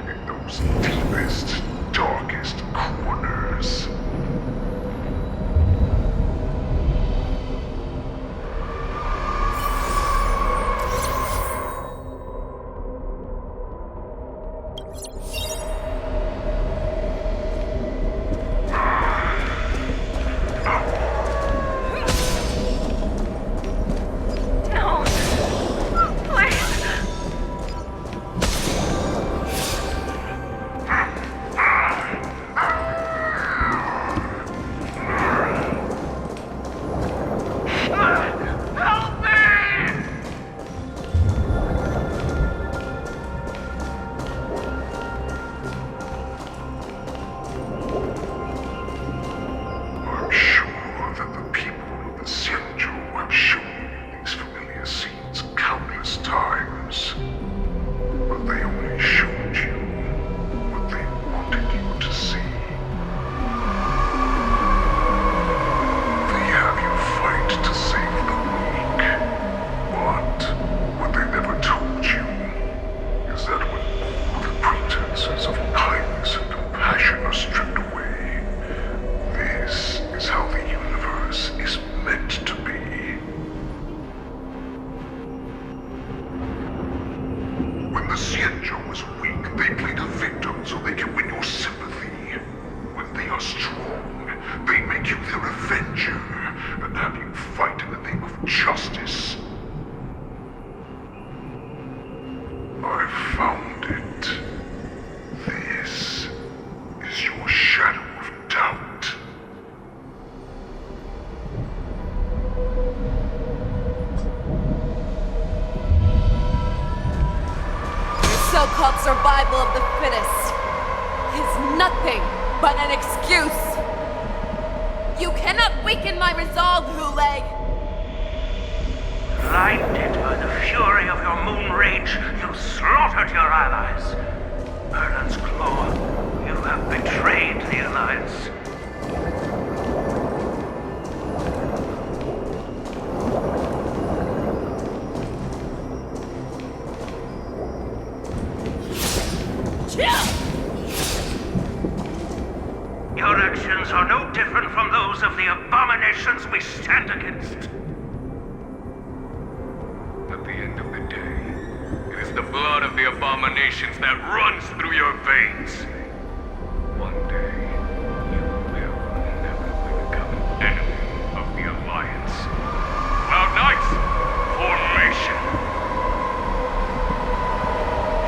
in those deepest, darkest corners. No. Please. Help me! I'm sure that the people of the Xianzhou have shown you these familiar scenes countless times. But they only showed you what they wanted you to see. They have you fight to save the weak. But what they never told you is that when all the pretenses of kindness and compassion are stripped away, this is how the universe is meant to be. When the Xianzhou was weak, they played a victim so they can win your sympathy. When they are strong, they make you their avenger and have you fight in the name of justice. I found it. This is your shadow of doubt. Your so-called survival of the fittest is nothing but an excuse. You cannot weaken my resolve, Hule. Blinded by the fury of your moon rage, you slaughtered your allies. Merlin's Claw, you have betrayed the Alliance. Your actions are no different from those of the abominations we stand against. At the end of the day, it is the blood of the abominations that runs through your veins. One day, you will inevitably become an enemy of the Alliance. Cloud Knights, formation!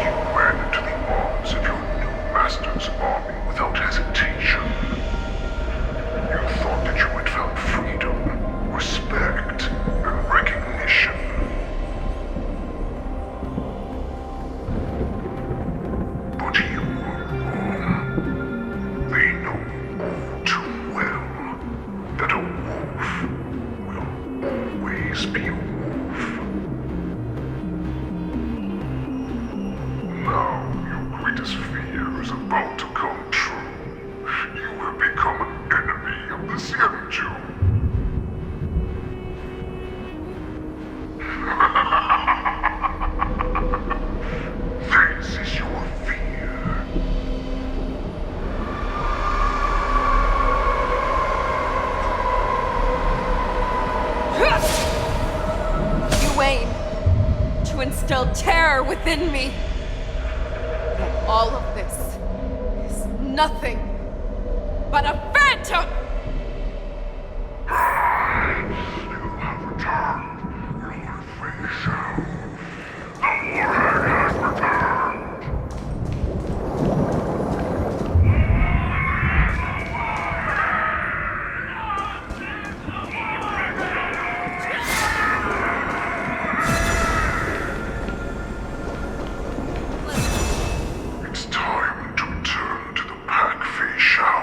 You ran into the arms of your about to come true. You have become an enemy of the Xianzhou. This is your fear. You aim to instill terror within me. Yet all of this is nothing but a phantom! You have returned. Your face out. The warhead has returned. It's time to return to the pack, Fei Shao.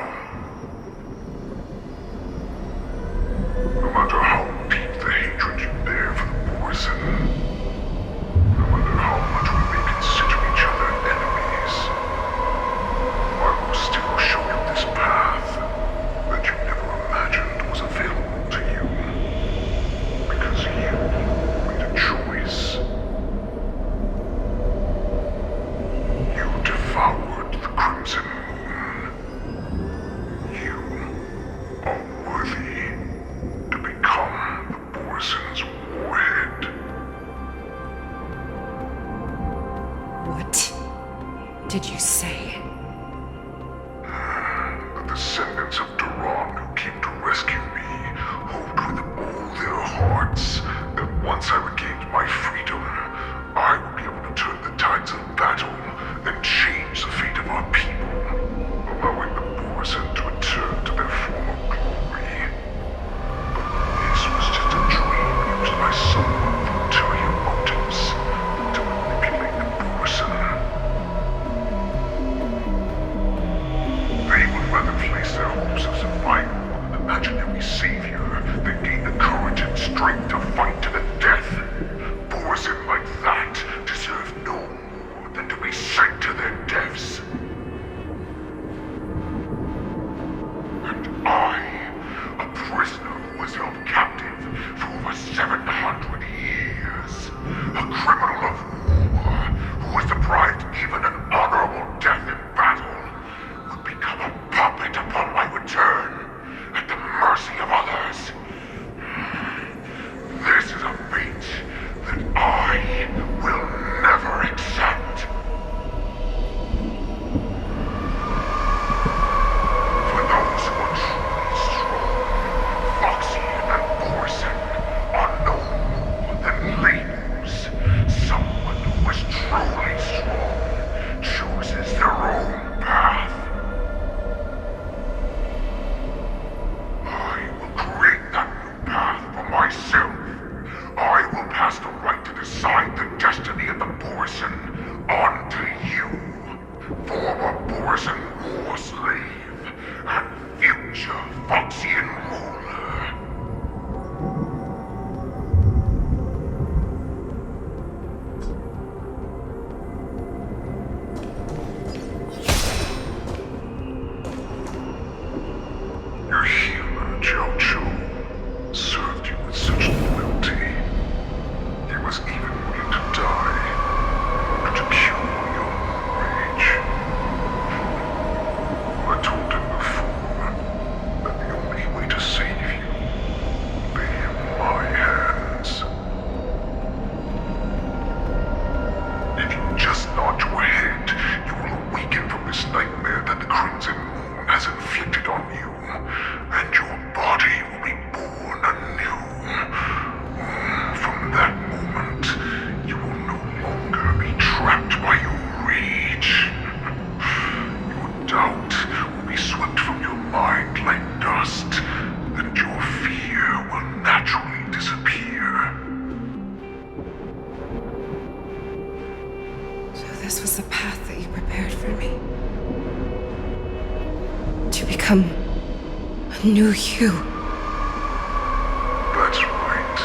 No matter how deep the hatred you bear for the poison, no matter how much we may consider each other enemies, I will still show you this path that you never imagined was available to you. Because you made a choice. You devoured the Crimson Moon. You are worthy to become the Borson's warhead. What did you say? The descendants of Duran who came to rescue me hoped with all their hearts that once I regained my freedom, I would be able to turn the tides of battle and change the fate of our people, allowing the Borson to return to their former glory. But this was just a dream used by someone with ulterior motives to manipulate the Borson. They would rather place their hopes of survival on an imaginary savior than gain the courage and strength to fight to the death. Borson like that deserve no more than to be sent to their deaths. And I, a prisoner who was held captive for over 700 years, a criminal of war who was deprived even an honorable death in battle, would become a puppet upon my return, at the mercy of others. This is a fate that I will never accept. For those who are truly strong, Foxy and Borson are no more than labels. Someone who is truly strong chooses their own path. I will create that new path for myself. I will pass the right to decide the destiny of the Borson on to you, former Borson war slave and future Foxian ruler. Your healer, Jiao Chu, served you with such loyalty. He was even willing to die in order to cure your rage. I told him before that the only way to save you would be in my hands. If you just nod your head, you will awaken from this nightmare that the Crimson Moon has inflicted on you, and your body will be born anew. From that moment, you will no longer be trapped by your rage. Your doubt will be swept from your mind like dust, and your fear will naturally disappear. So this was the path that you prepared for me. To become a new you. That's right.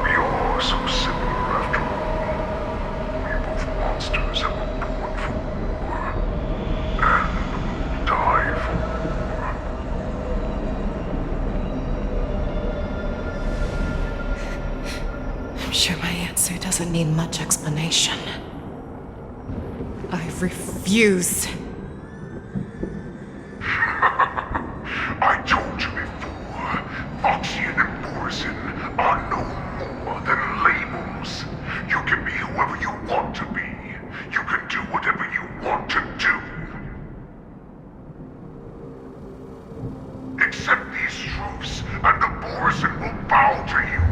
We are so similar after all. We are both monsters that were born for war. And need much explanation. I refuse. I told you before, Foxian and Morrison are no more than labels. You can be whoever you want to be. You can do whatever you want to do. Accept these truths, and the Morrison will bow to you.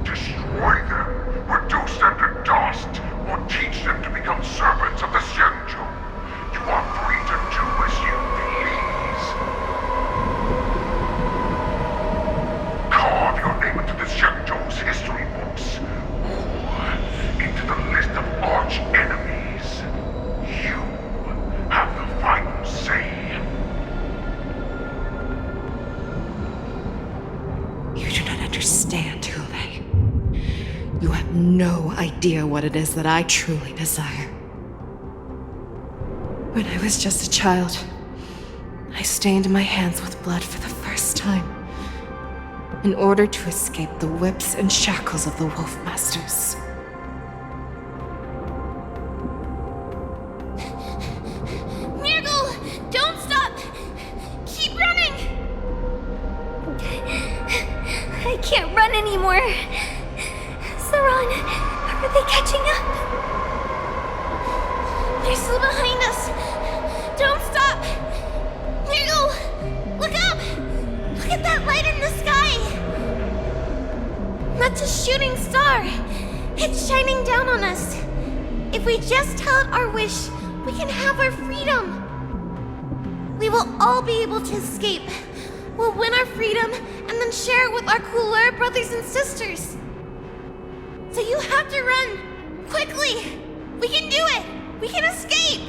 Destroy them, reduce them to dust, or teach them to become servants of the Xianzhou. You are free to do as you please. Carve your name into the Xianzhou's history books, or into the list of arch enemies. You have the final say. You do not understand, Hule. You have no idea what it is that I truly desire. When I was just a child, I stained my hands with blood for the first time, in order to escape the whips and shackles of the Wolf Masters. Nurgle! Don't stop! Keep running! I can't run anymore. Saran, are they catching up? They're still behind us. Don't stop! Nurgle! Look up! Look at that light in the sky! That's a shooting star. It's shining down on us. If we just tell it our wish, we can have our freedom. We will all be able to escape. We'll win our freedom and then share it with our cooler brothers and sisters. So you have to run! Quickly! We can do it! We can escape!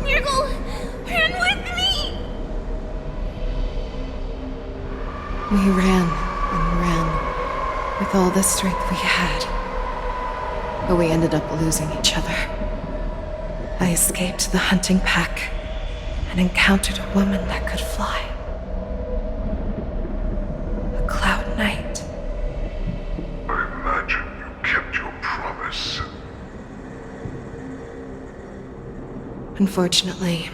Nurgle! Run with me! We ran and ran with all the strength we had. But we ended up losing each other. I escaped the hunting pack and encountered a woman that could fly. A cloud knight. I imagine you kept your promise. Unfortunately,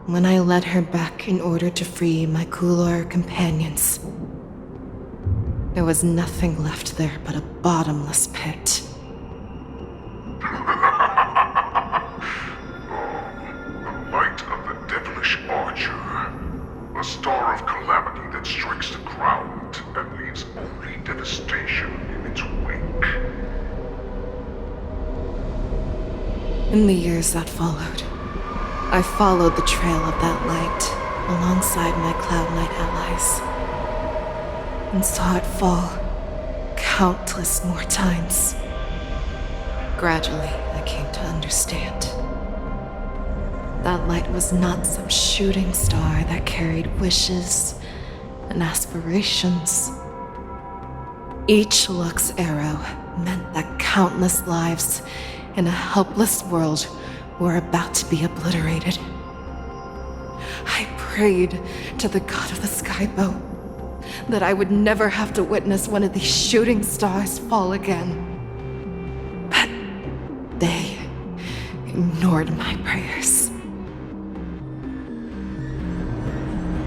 when I led her back in order to free my Kulor companions, there was nothing left there but a bottomless pit. A star of calamity that strikes the ground and leaves only devastation in its wake. In the years that followed, I followed the trail of that light alongside my Cloud Knight allies, and saw it fall countless more times. Gradually, I came to understand. That light was not some shooting star that carried wishes and aspirations. Each Lux arrow meant that countless lives in a helpless world were about to be obliterated. I prayed to the god of the skyboat that I would never have to witness one of these shooting stars fall again. But they ignored my prayers.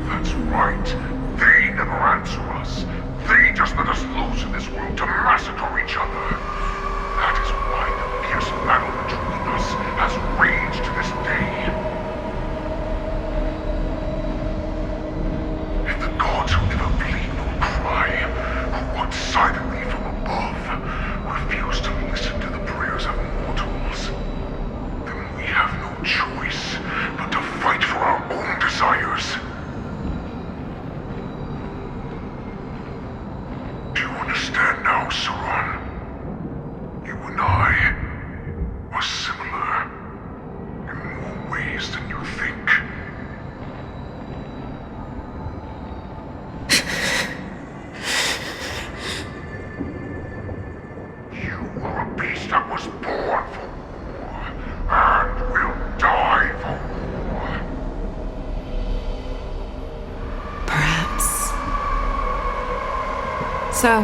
That's right. They never answer us. They just let us loose in this world to massacre each other. That is why the fierce battle between us has raged to this day. If the gods who never bleed nor cry, who watch silently from above, refuse to listen to the prayers of mortals, then we have no choice but to fight for our own desires. Do you understand now, Saran? You and I are similar in more So,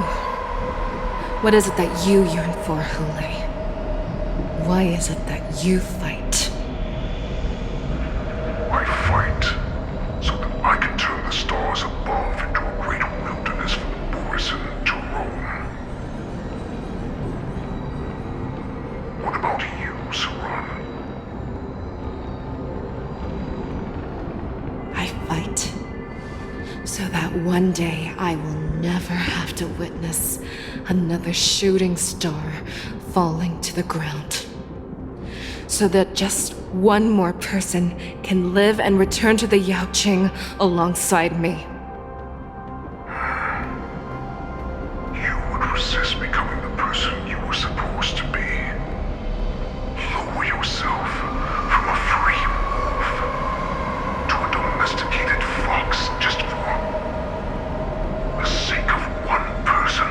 what is it that you yearn for, Hule? Why is it that you fight? I fight so that I can turn the stars above into a great wilderness for the poison to roam. What about you, Saran? I fight so that one day I will never have to witness another shooting star falling to the ground. So that just one more person can live and return to the Yaoqing alongside me. You would resist becoming the person you were supposed to be. Lower yourself from a free wolf to a domesticated fox just for the sake of one person.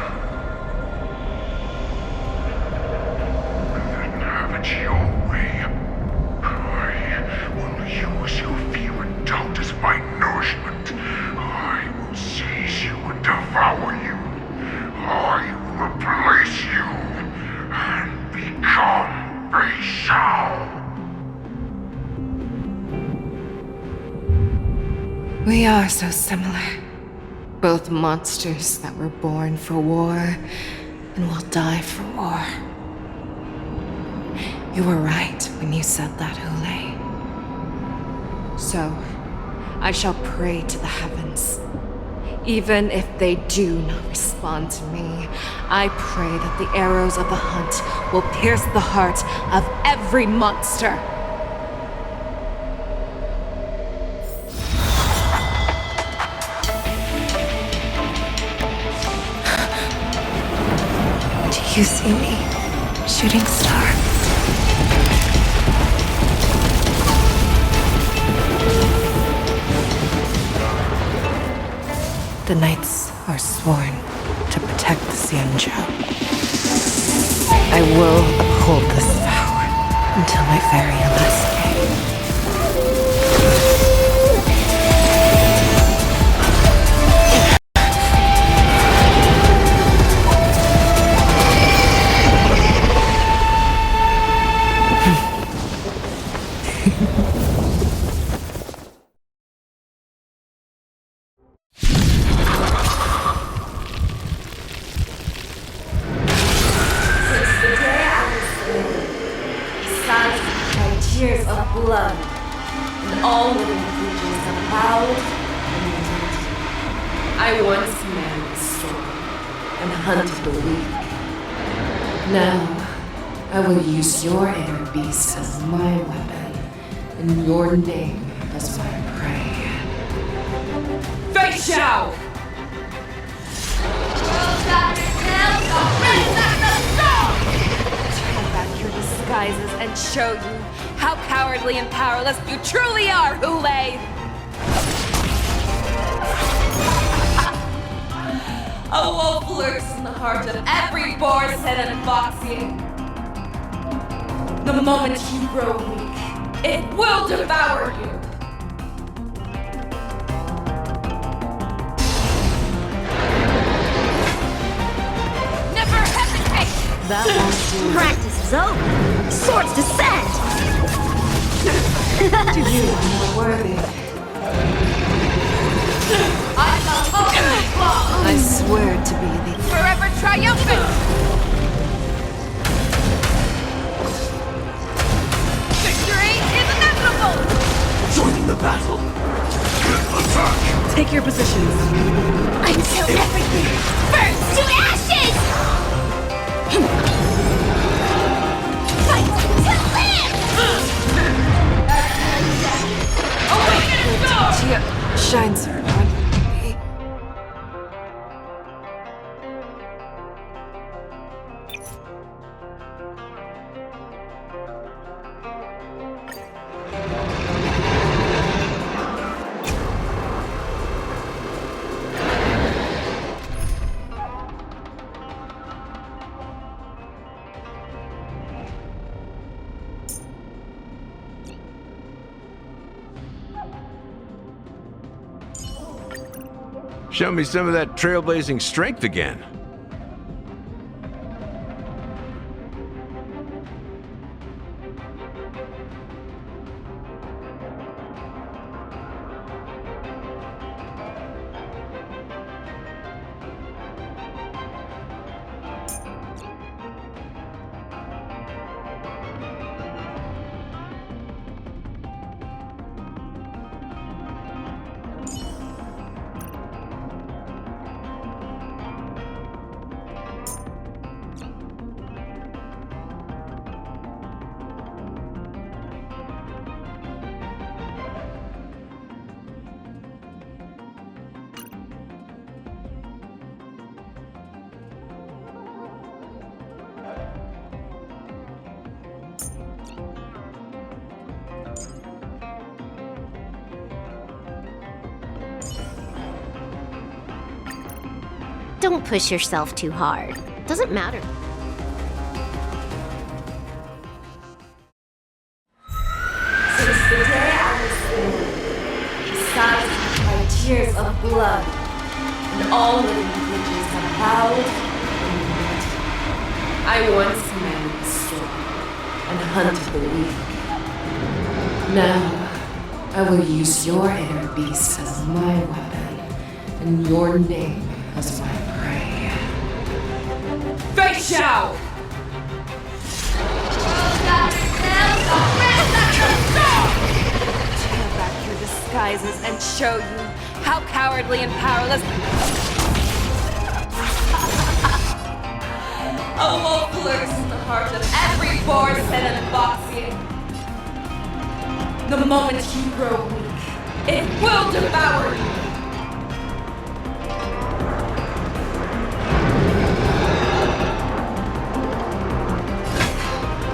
And then have it your way. I will use your fear and doubt as my nourishment. I will seize you and devour you. I will replace you and become a Shao. We are so similar. Both monsters that were born for war and will die for war. You were right when you said that, Hule. So, I shall pray to the heavens. Even if they do not respond to me, I pray that the arrows of the hunt will pierce the heart of every monster. Do you see me, shooting star? The knights are sworn to protect the Xianzhou. I will uphold this vow until my very last day. Tears of blood, and all living creatures have bowed and kneeled. I once manned the storm and hunted the weak. Now, I will use your inner beast as my weapon, and your name as my prey. Fei Xiao! Turn back your disguises and show you how cowardly and powerless you truly are, Hule! A wolf lurks in the heart of every boar's head and foxy. The moment you grow weak, it will devour you! Never hesitate! That won't do. Practice is over. Swords descend! You are worthy. I swear to be the forever triumphant! Victory is inevitable! Joining the battle. Attack! Take your positions. Until everything burns to ashes! Fight to live! Tia shines her on me. Show me some of that trailblazing strength again. Don't push yourself too hard. Doesn't matter. Since the day I was born, besides my tears of blood, and all living creatures have howled and wept. I once commanded the storm and hunted the weak. Now, I will use your inner beast as my weapon, and your name as my prey. Face out! Tear back your disguises and show you how cowardly and powerless a wolf lurks in the heart of every boar's head and boxing. The moment you grow weak, it will devour you.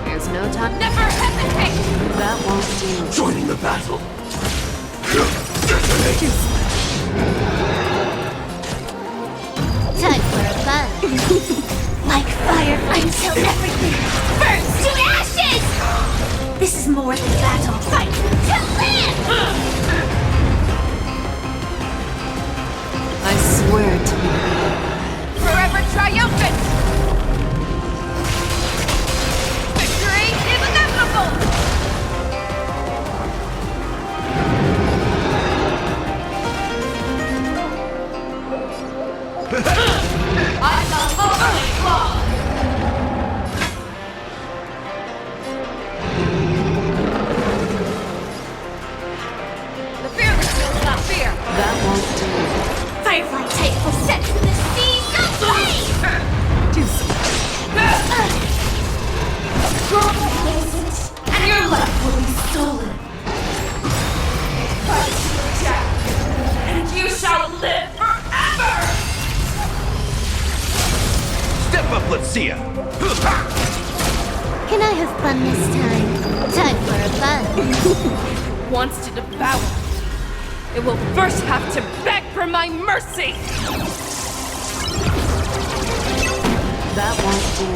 There's no time. Never hesitate! That won't do. Joining the battle. Time for a fun. Like fire until everything burns to ashes! This is more than battle. Fight to live! I swear to be forever triumphant! Victory is inevitable! I'm the holy claw! The fearless will not fear! That won't do. Firefly type will set to the seas of flame! Grow complacent, and your life will be stolen. Fight to the death, and you shall live forever! Step up, let's see ya! Can I have fun this time? Time for a fun. Wants to devour. It will first have to beg for my mercy! That won't do.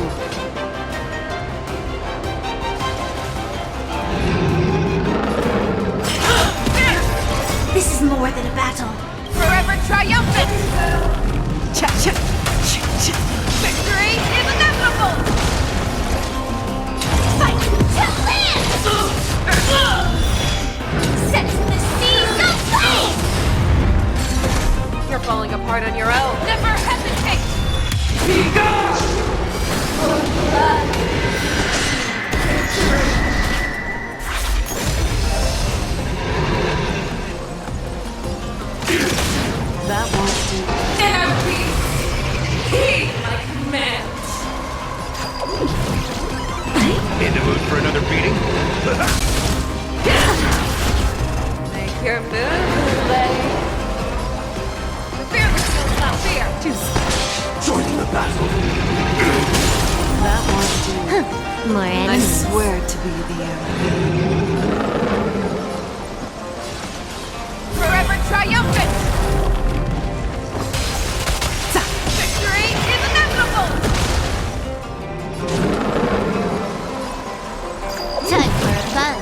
This is more than a battle. Forever triumphant! Victory is inevitable! Fight to live! Set to the seas of flame! You're falling apart on your own. Never hesitate! Be gone! That won't do. Inner peace! Heed my commands! In the mood for another beating? Make your move, lady. The fearless will not fear. Joining the battle. That won't do. More I enemies. swear to be the enemy. Forever triumphant! Victory is inevitable! Time for a fun.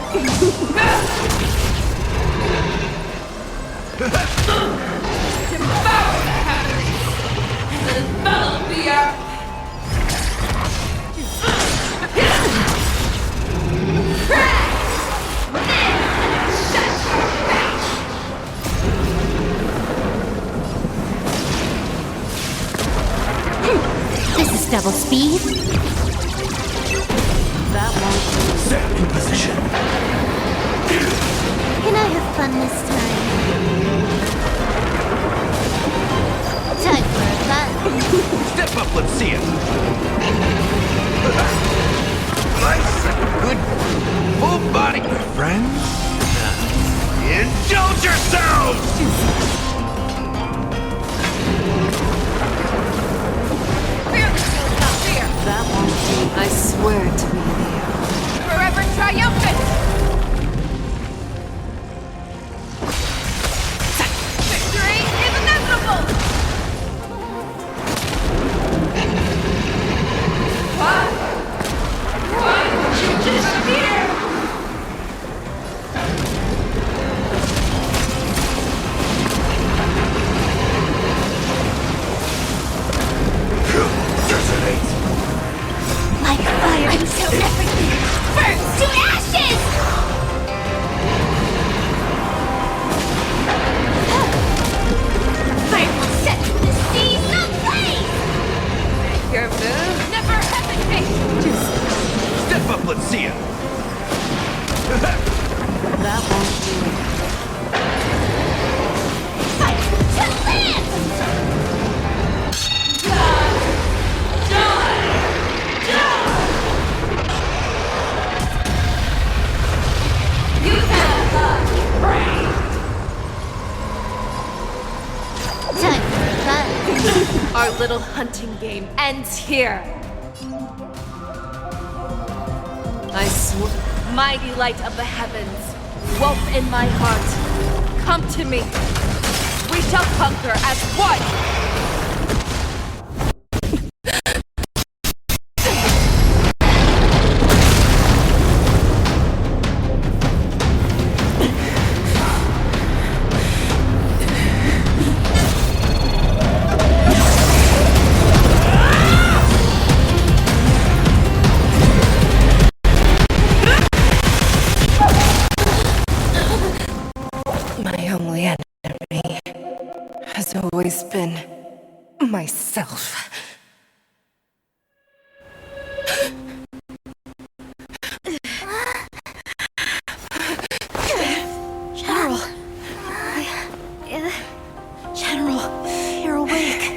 Devour the heavens and envelop the earth! This is double speed. That won't do. Set in position. Can I have fun this time? Time for a fun. Step up, let's see ya! Nice and good. Full body, my friends. Indulge yourselves! That won't do. I swear to be the forever triumphant! Victory is inevitable! Our little hunting game ends here. I swear, mighty light of the heavens, wolf in my heart, come to me. We shall conquer as one! Always been myself. General. General, you're awake.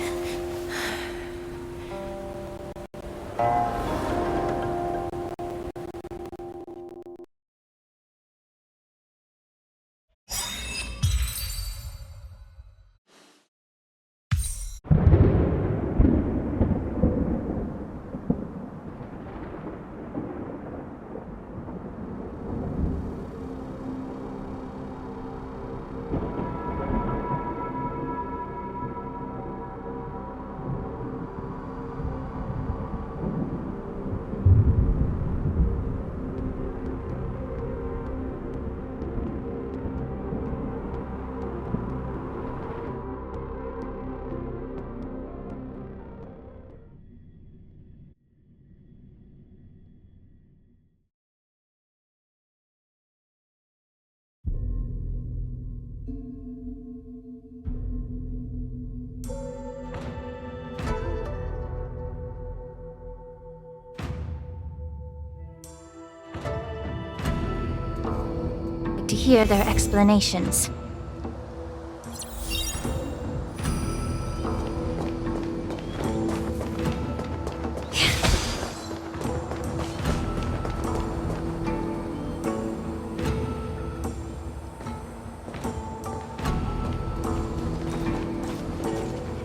To hear their explanations.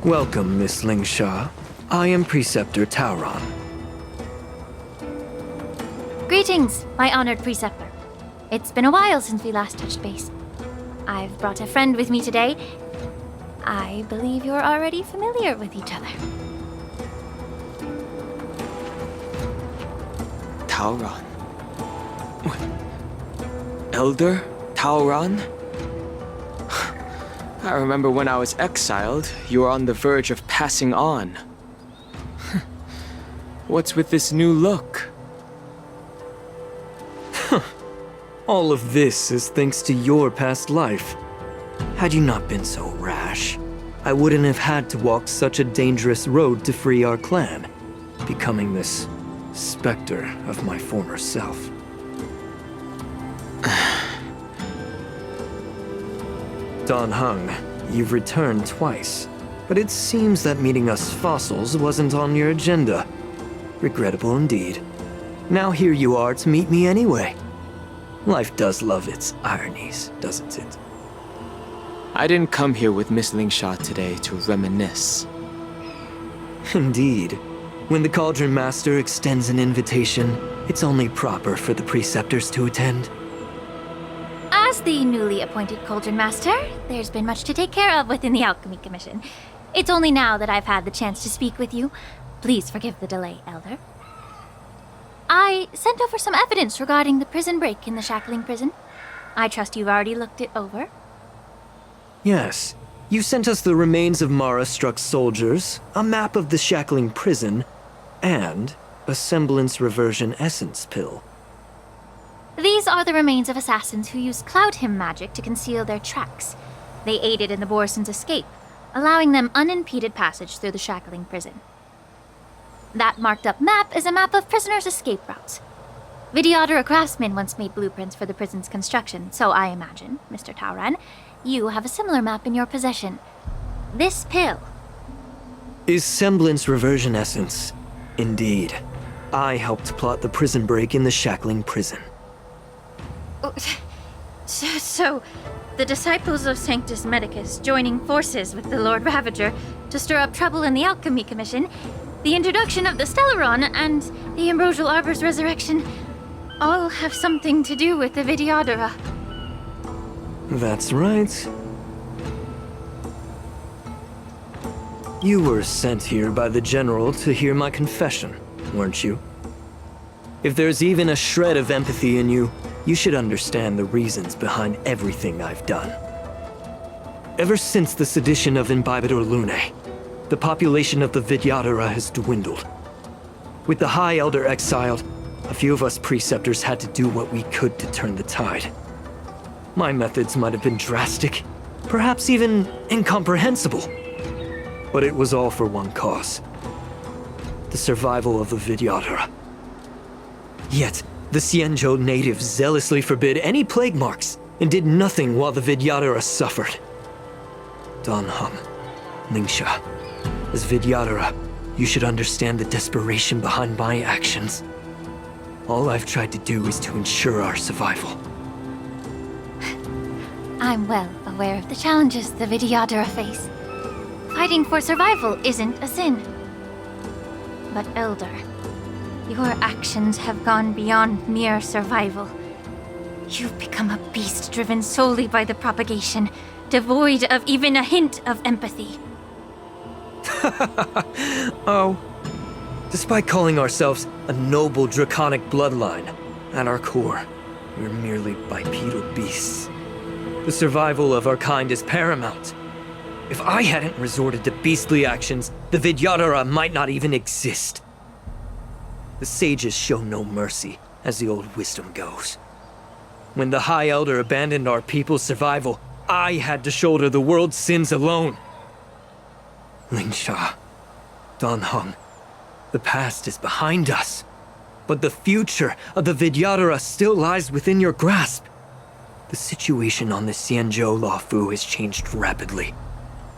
Welcome, Miss Lingsha. I am Preceptor Tauron. Greetings, my honored preceptor. It's been a while since we last touched base. I've brought a friend with me today. I believe you're already familiar with each other. Tauron? Elder Tauron? I remember when I was exiled, you were on the verge of passing on. What's with this new look? All of this is thanks to your past life. Had you not been so rash, I wouldn't have had to walk such a dangerous road to free our clan, becoming this specter of my former self. Dan Heng, you've returned twice, but it seems that meeting us fossils wasn't on your agenda. Regrettable indeed. Now here you are to meet me anyway. Life does love its ironies, doesn't it? I didn't come here with Miss Lingsha today to reminisce. Indeed. When the Cauldron Master extends an invitation, it's only proper for the Preceptors to attend. As the newly appointed Cauldron Master, there's been much to take care of within the Alchemy Commission. It's only now that I've had the chance to speak with you. Please forgive the delay, Elder. I sent over some evidence regarding the prison break in the Shackling prison. I trust you've already looked it over. Yes. You sent us the remains of Mara-struck soldiers, a map of the Shackling prison, and a semblance reversion essence pill. These are the remains of assassins who used Cloud Hymn magic to conceal their tracks. They aided in the Borison's escape, allowing them unimpeded passage through the Shackling prison. That marked-up map is a map of prisoners' escape routes. Vidyadhara craftsmen once made blueprints for the prison's construction, so I imagine, Mr. Tauron, you have a similar map in your possession. This pill. Is semblance reversion essence. Indeed. I helped plot the prison break in the Shackling prison. So, the disciples of Sanctus Medicus joining forces with the Lord Ravager to stir up trouble in the Alchemy Commission, the introduction of the Stellaron, and the Ambrosial Arbor's resurrection all have something to do with the Vidyadhara. That's right. You were sent here by the General to hear my confession, weren't you? If there's even a shred of empathy in you, you should understand the reasons behind everything I've done. Ever since the sedition of Imbibitor Lunae, the population of the Vidyadhara has dwindled. With the High Elder exiled, a few of us preceptors had to do what we could to turn the tide. My methods might have been drastic, perhaps even incomprehensible. But it was all for one cause. The survival of the Vidyadhara. Yet, the Xianzhou natives zealously forbid any plague marks and did nothing while the Vidyadhara suffered. Dan Heng, Ningxia, as Vidyadhara, you should understand the desperation behind my actions. All I've tried to do is to ensure our survival. I'm well aware of the challenges the Vidyadhara face. Fighting for survival isn't a sin. But Elder, your actions have gone beyond mere survival. You've become a beast driven solely by the propagation, devoid of even a hint of empathy. Oh. Despite calling ourselves a noble draconic bloodline, at our core, we're merely bipedal beasts. The survival of our kind is paramount. If I hadn't resorted to beastly actions, the Vidyadhara might not even exist. The sages show no mercy, as the old wisdom goes. When the High Elder abandoned our people's survival, I had to shoulder the world's sins alone. Lingsha, Dan Heng, the past is behind us, but the future of the Vidyadhara still lies within your grasp. The situation on the Xianzhou Luofu has changed rapidly.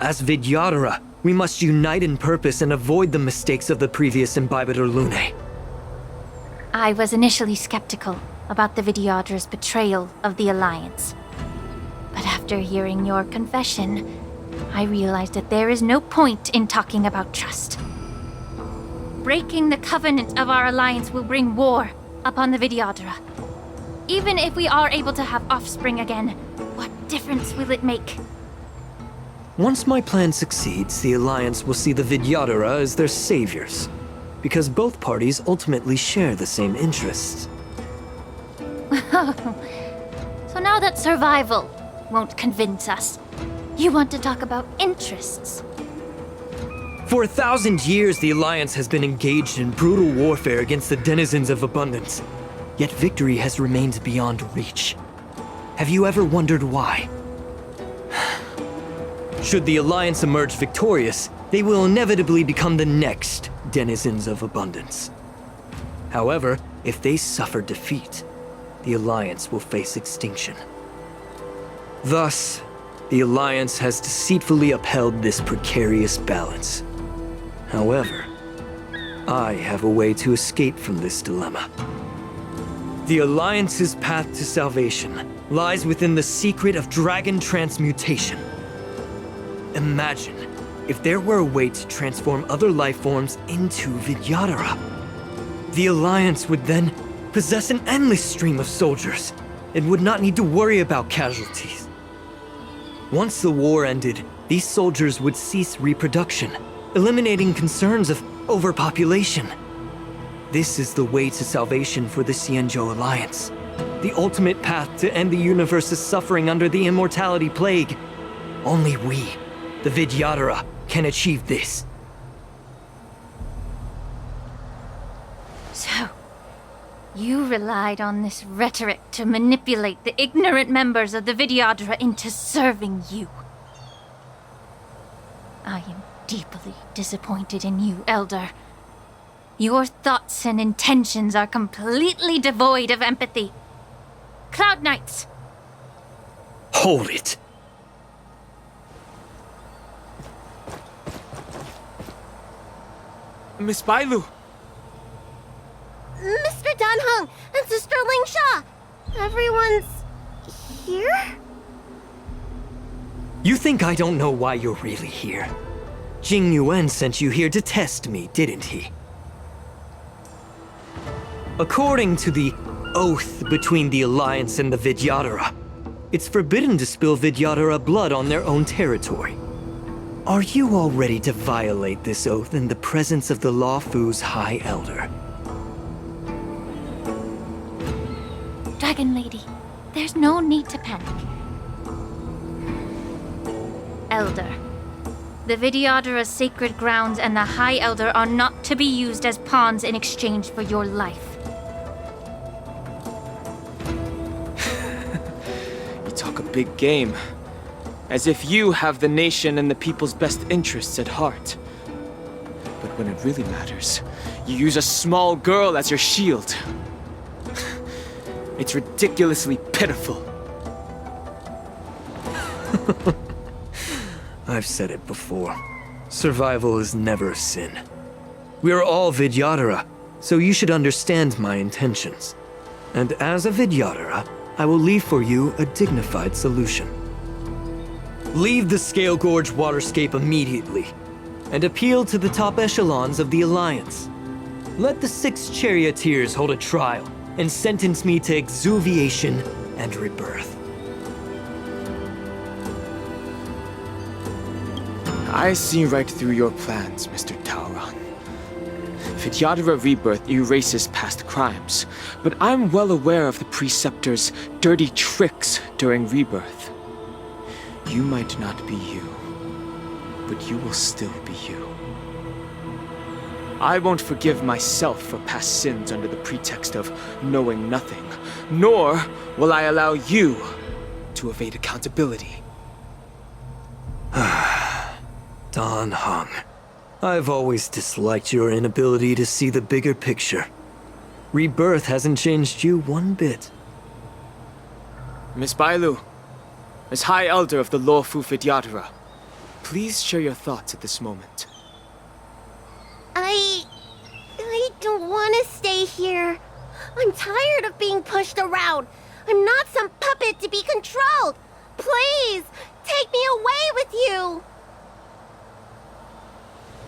As Vidyadhara, we must unite in purpose and avoid the mistakes of the previous Imbibitor Lunae. I was initially skeptical about the Vidyadhara's betrayal of the Alliance. But after hearing your confession, I realized that there is no point in talking about trust. Breaking the covenant of our alliance will bring war upon the Vidyadhara. Even if we are able to have offspring again, what difference will it make? Once my plan succeeds, the Alliance will see the Vidyadhara as their saviors, because both parties ultimately share the same interests. So now that survival won't convince us, you want to talk about interests? For 1,000 years, the Alliance has been engaged in brutal warfare against the denizens of abundance, yet victory has remained beyond reach. Have you ever wondered why? Should the Alliance emerge victorious, they will inevitably become the next denizens of abundance. However, if they suffer defeat, the Alliance will face extinction. Thus, the Alliance has deceitfully upheld this precarious balance. However, I have a way to escape from this dilemma. The Alliance's path to salvation lies within the secret of dragon transmutation. Imagine if there were a way to transform other life forms into Vidyadhara. The Alliance would then possess an endless stream of soldiers and would not need to worry about casualties. Once the war ended, these soldiers would cease reproduction, eliminating concerns of overpopulation. This is the way to salvation for the Xianzhou Alliance. The ultimate path to end the universe's suffering under the immortality plague. Only we, the Vidyadhara, can achieve this. So, you relied on this rhetoric to manipulate the ignorant members of the Vidyadhara into serving you. I am deeply disappointed in you, Elder. Your thoughts and intentions are completely devoid of empathy. Cloud Knights! Hold it! Miss Bailu! Mr. Dan Heng and Sister Lingsha! Everyone's here? You think I don't know why you're really here? Jing Yuan sent you here to test me, didn't he? According to the oath between the Alliance and the Vidyadhara, it's forbidden to spill Vidyadhara blood on their own territory. Are you all ready to violate this oath in the presence of the Luofu's High Elder? Dragon Lady, there's no need to panic. Elder, the Vidyadhara's sacred grounds and the High Elder are not to be used as pawns in exchange for your life. You talk a big game. As if you have the nation and the people's best interests at heart. But when it really matters, you use a small girl as your shield. It's ridiculously pitiful. I've said it before. Survival is never a sin. We are all Vidyadhara, so you should understand my intentions. And as a Vidyadhara, I will leave for you a dignified solution. Leave the Scale Gorge waterscape immediately, and appeal to the top echelons of the Alliance. Let the 6 charioteers hold a trial, and sentence me to exuviation and rebirth. I see right through your plans, Mr. Tauron. Vidyadhara rebirth erases past crimes, but I'm well aware of the Preceptor's dirty tricks during rebirth. You might not be you, but you will still be you. I won't forgive myself for past sins under the pretext of knowing nothing, nor will I allow you to evade accountability. Dan Heng, I've always disliked your inability to see the bigger picture. Rebirth hasn't changed you one bit. Miss Bailu, as High Elder of the Luofu Vidyadhara, please share your thoughts at this moment. I don't want to stay here. I'm tired of being pushed around. I'm not some puppet to be controlled. Please, take me away with you.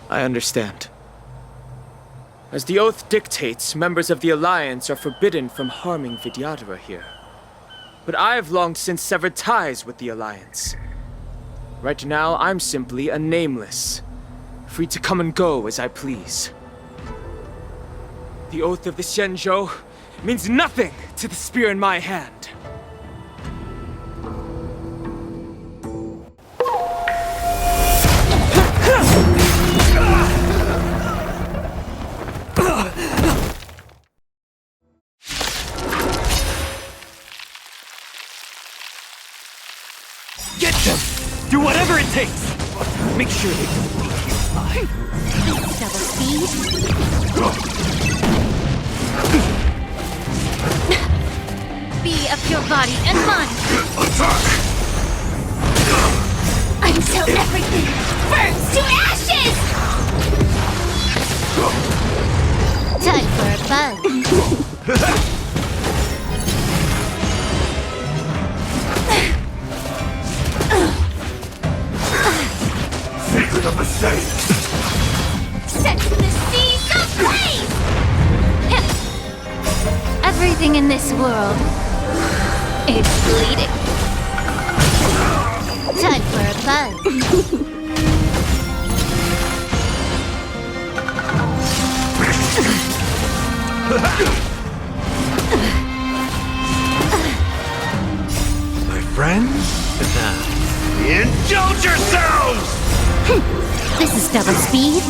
I understand. As the oath dictates, members of the Alliance are forbidden from harming Vidyadhara here. But I've long since severed ties with the Alliance. Right now, I'm simply a nameless, free to come and go as I please. The oath of the Xianzhou means nothing to the spear in my hand. Get them! Do whatever it takes! Make sure they don't leave here alive. Double speed. Be of your body and mind. Attack! Until everything burns to ashes! Time for a bug. Secret of the safe! Set the seas ablaze! Everything in this world is bleeding. Time for a bug. My friends, indulge yourselves! This is double speed.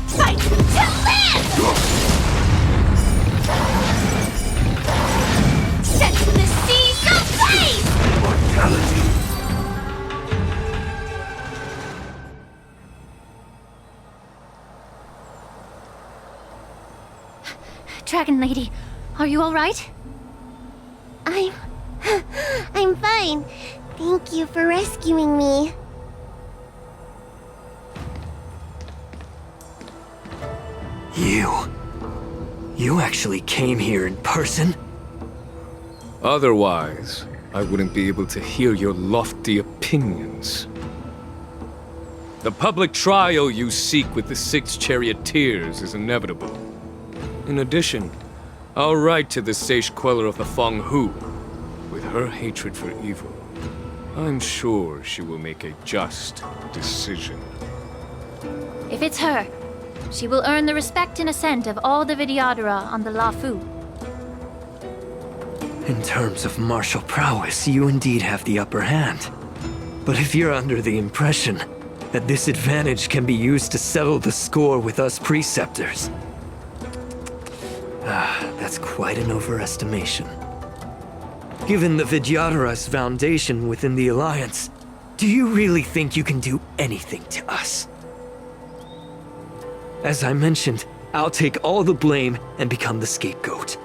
Fight to live! Set the seas ablaze! Mortality! Dragon Lady, are you all right? I'm fine. Thank you for rescuing me. You actually came here in person? Otherwise, I wouldn't be able to hear your lofty opinions. The public trial you seek with the 6 charioteers is inevitable. In addition, our right to the sage queller of the Feng Hu, with her hatred for evil, I'm sure she will make a just decision. If it's her, she will earn the respect and assent of all the Vidyadhara on the Lafu. In terms of martial prowess, you indeed have the upper hand. But if you're under the impression that this advantage can be used to settle the score with us preceptors, that's quite an overestimation. Given the Vidyadhara's foundation within the Alliance, do you really think you can do anything to us? As I mentioned, I'll take all the blame and become the scapegoat.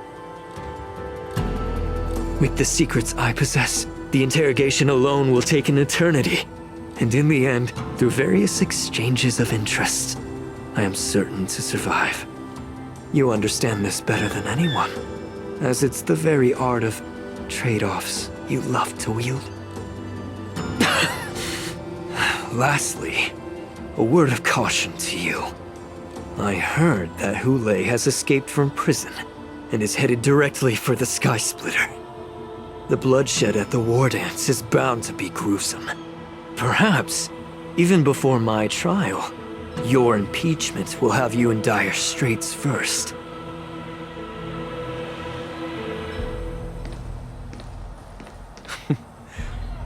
With the secrets I possess, the interrogation alone will take an eternity. And in the end, through various exchanges of interest, I am certain to survive. You understand this better than anyone, as it's the very art of trade-offs you love to wield. Lastly, a word of caution to you. I heard that Hule has escaped from prison and is headed directly for the Sky Splitter. The bloodshed at the war dance is bound to be gruesome. Perhaps, even before my trial, your impeachment will have you in dire straits first.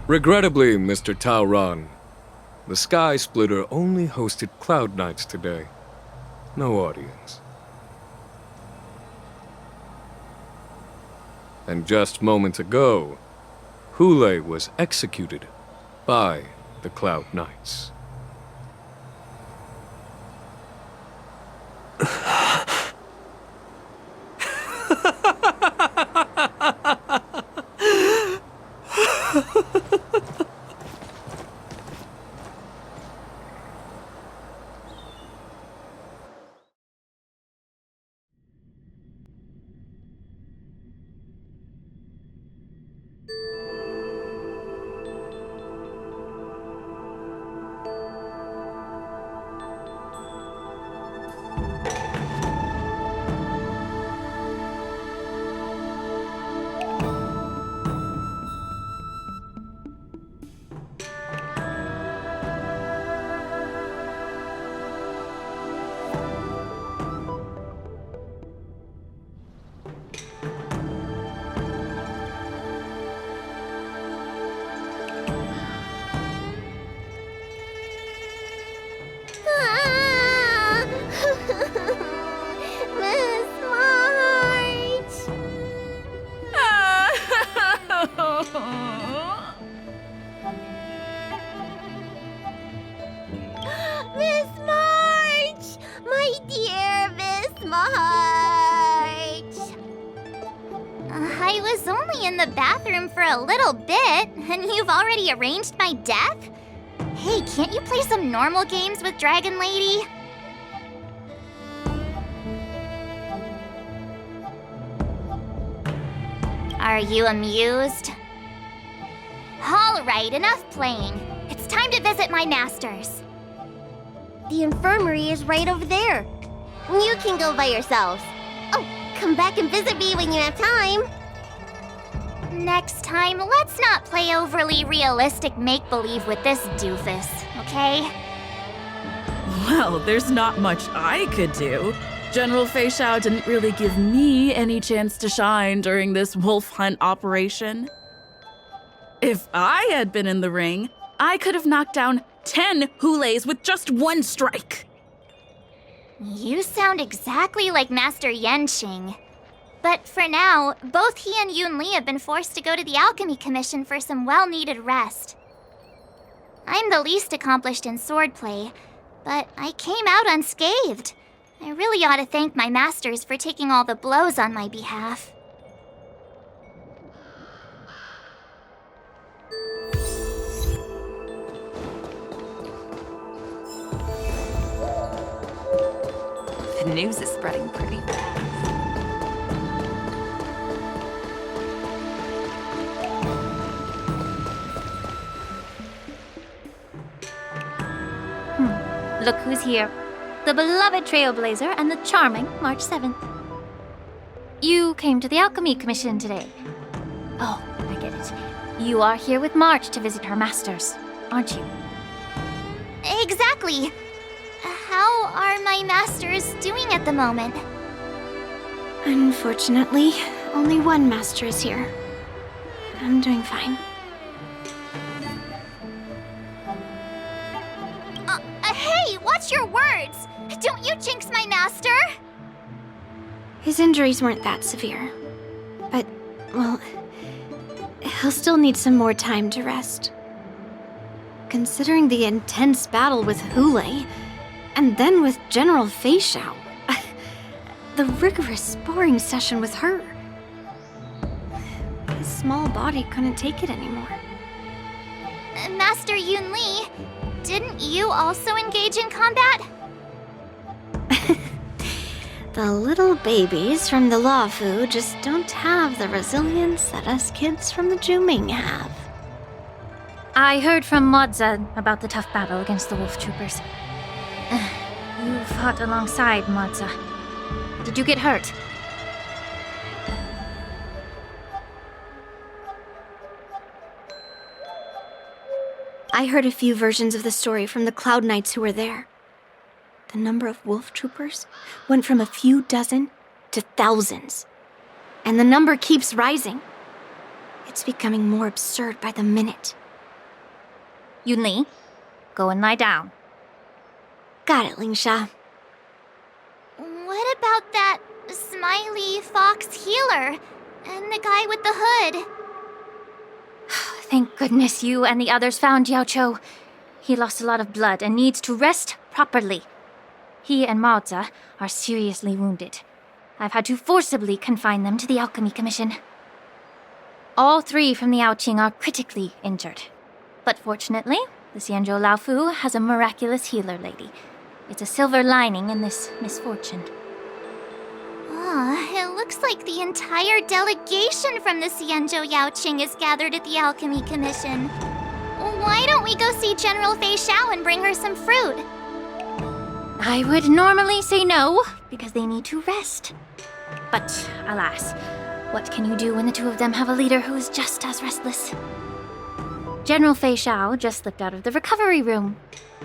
Regrettably, Mr. Taoran, the Sky Splitter only hosted Cloud Nights today. No audience. And just moments ago, Hule was executed by the Cloud Knights. I was only in the bathroom for a little bit, and you've already arranged my death? Hey, can't you play some normal games with Dragon Lady? Are you amused? All right, enough playing. It's time to visit my masters. The infirmary is right over there. You can go by yourselves. Oh, come back and visit me when you have time. Next time, let's not play overly realistic make-believe with this doofus, okay? Well, there's not much I could do. General Fei Xiao didn't really give me any chance to shine during this wolf hunt operation. If I had been in the ring, I could have knocked down 10 Hules with just one strike. You sound exactly like Master Yenqing. But for now, both he and Yun Li have been forced to go to the Alchemy Commission for some well-needed rest. I'm the least accomplished in swordplay, but I came out unscathed. I really ought to thank my masters for taking all the blows on my behalf. The news is spreading pretty fast. Look who's here. The beloved Trailblazer and the charming March 7th. You came to the Alchemy Commission today. Oh, I get it. You are here with March to visit her masters, aren't you? Exactly. How are my masters doing at the moment? Unfortunately, only one master is here. I'm doing fine. Hey, watch your words! Don't you jinx my master! His injuries weren't that severe. But, well, he'll still need some more time to rest. Considering the intense battle with Hule, and then with General Feixiao, the rigorous sparring session with her. His small body couldn't take it anymore. Master Yun Li, didn't you also engage in combat? The little babies from the Luofu just don't have the resilience that us kids from the Juming have. I heard from Modza about the tough battle against the wolf troopers. You fought alongside Modza. Did you get hurt? I heard a few versions of the story from the Cloud Knights who were there. The number of wolf troopers went from a few dozen to thousands. And the number keeps rising. It's becoming more absurd by the minute. Yun Li, go and lie down. Got it, Lingsha. What about that smiley fox healer and the guy with the hood? Thank goodness you and the others found Yaocho. He lost a lot of blood and needs to rest properly. He and Maoza are seriously wounded. I've had to forcibly confine them to the Alchemy Commission. All three from the Yaoqing are critically injured. But fortunately, the Xianzhou Laofu has a miraculous healer lady. It's a silver lining in this misfortune. It looks like the entire delegation from the Xianzhou Yaoqing is gathered at the Alchemy Commission. Why don't we go see General Feixiao and bring her some fruit? I would normally say no, because they need to rest. But alas, what can you do when the two of them have a leader who is just as restless? General Feixiao just slipped out of the recovery room.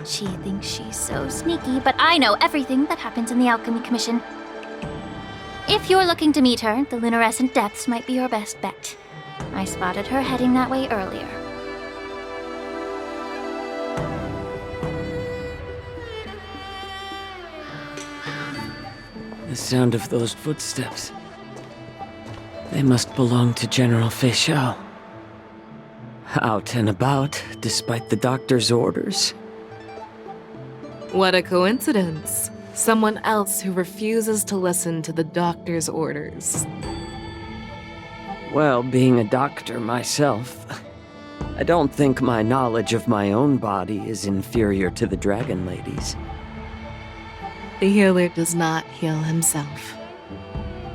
She thinks she's so sneaky, but I know everything that happens in the Alchemy Commission. If you're looking to meet her, the luminescent depths might be your best bet. I spotted her heading that way earlier. The sound of those footsteps. They must belong to General Feixiao. Out and about, despite the doctor's orders. What a coincidence. Someone else who refuses to listen to the doctor's orders. Well, being a doctor myself, I don't think my knowledge of my own body is inferior to the Dragon Lady's. The healer does not heal himself.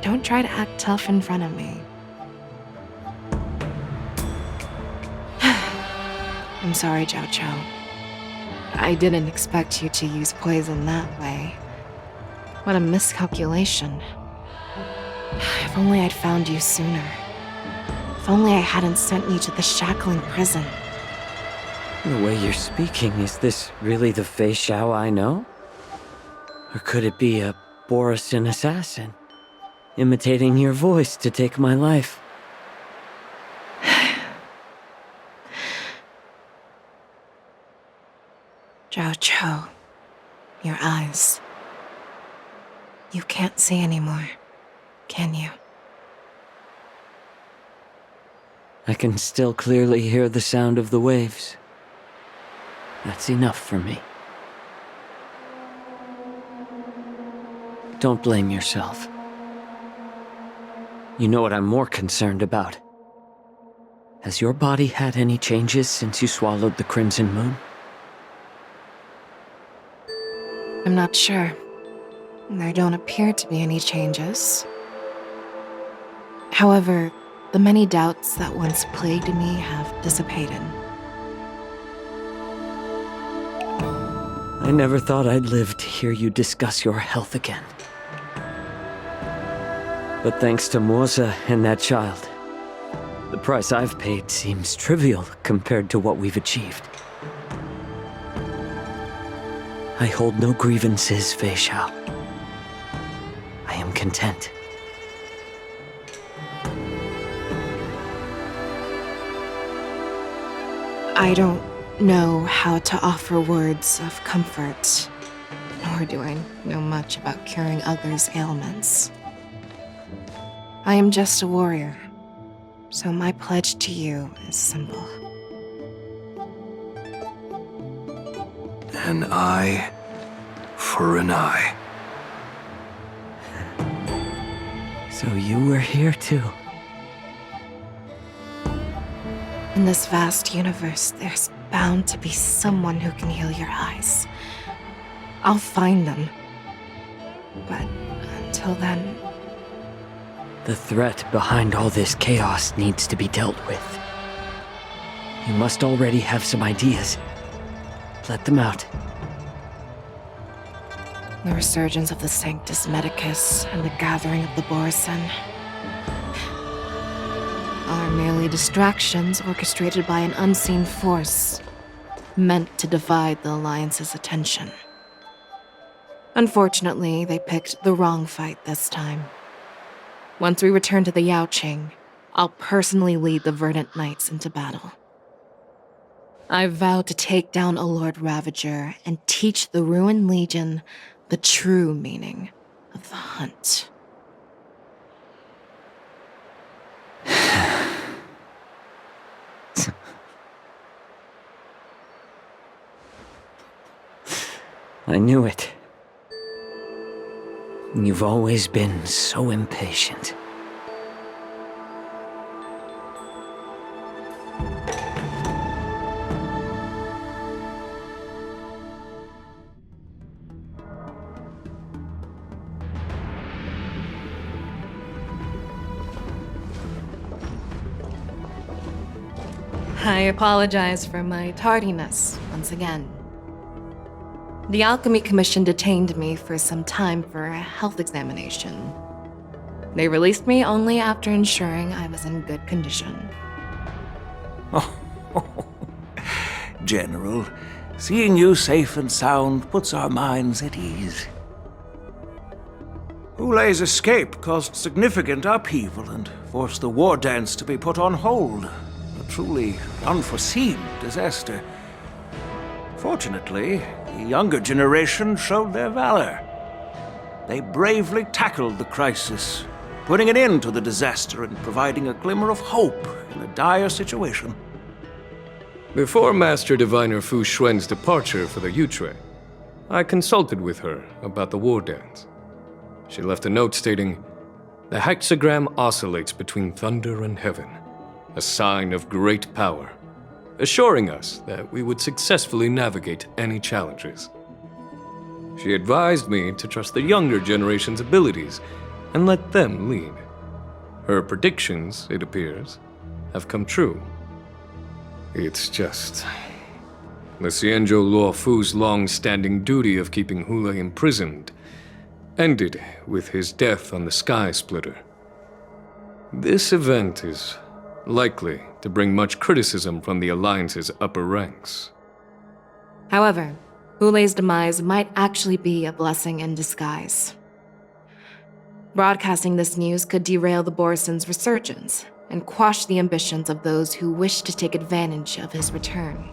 Don't try to act tough in front of me. I'm sorry, Jiaoqiu. I didn't expect you to use poison that way. What a miscalculation. If only I'd found you sooner. If only I hadn't sent you to the shackling prison. The way you're speaking, is this really the Feixiao I know? Or could it be a Borisin assassin, imitating your voice to take my life? Jiaoqiu, your eyes. You can't see anymore, can you? I can still clearly hear the sound of the waves. That's enough for me. Don't blame yourself. You know what I'm more concerned about? Has your body had any changes since you swallowed the Crimson Moon? I'm not sure. There don't appear to be any changes. However, the many doubts that once plagued me have dissipated. I never thought I'd live to hear you discuss your health again. But thanks to Morza and that child, the price I've paid seems trivial compared to what we've achieved. I hold no grievances, Fei Xiao. I am content. I don't know how to offer words of comfort, nor do I know much about curing others' ailments. I am just a warrior, so my pledge to you is simple. An eye for an eye. So you were here too. In this vast universe, there's bound to be someone who can heal your eyes. I'll find them. But until then... The threat behind all this chaos needs to be dealt with. You must already have some ideas. Let them out. The resurgence of the Sanctus Medicus and the gathering of the Borisin are merely distractions orchestrated by an unseen force, meant to divide the Alliance's attention. Unfortunately, they picked the wrong fight this time. Once we return to the Yaoqing, I'll personally lead the Verdant Knights into battle. I vow to take down a Lord Ravager and teach the Ruined Legion the true meaning of the hunt. I knew it. You've always been so impatient. I apologize for my tardiness once again. The Alchemy Commission detained me for some time for a health examination. They released me only after ensuring I was in good condition. General, seeing you safe and sound puts our minds at ease. Hulei's escape caused significant upheaval and forced the war dance to be put on hold. A truly unforeseen disaster. Fortunately, the younger generation showed their valor. They bravely tackled the crisis, putting an end to the disaster and providing a glimmer of hope in a dire situation. Before Master Diviner Fu Xuan's departure for the Yutre, I consulted with her about the war dance. She left a note stating, "The hexagram oscillates between thunder and heaven, a sign of great power, assuring us that we would successfully navigate any challenges." She advised me to trust the younger generation's abilities and let them lead. Her predictions, it appears, have come true. It's just... the Xianzhou Luo Fu's long-standing duty of keeping Hulei imprisoned ended with his death on the Sky Splitter. This event is likely to bring much criticism from the Alliance's upper ranks. However, Hulei's demise might actually be a blessing in disguise. Broadcasting this news could derail the Borisin's resurgence and quash the ambitions of those who wish to take advantage of his return.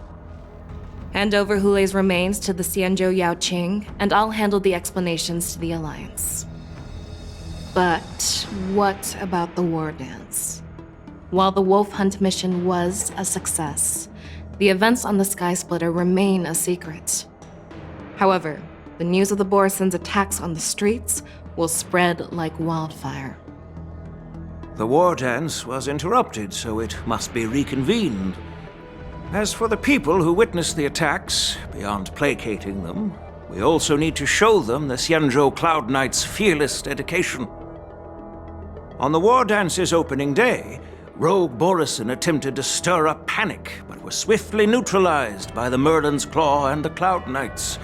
Hand over Hulei's remains to the Xianzhou Yaoqing, and I'll handle the explanations to the Alliance. But what about the war dance? While the Wolf Hunt mission was a success, the events on the Sky Splitter remain a secret. However, the news of the Borisin's attacks on the streets will spread like wildfire. The war dance was interrupted, so it must be reconvened. As for the people who witnessed the attacks, beyond placating them, we also need to show them the Xianzhou Cloud Knight's fearless dedication. On the war dance's opening day, Rogue Borisin attempted to stir up panic, but was swiftly neutralized by the Merlin's Claw and the Cloud Knights.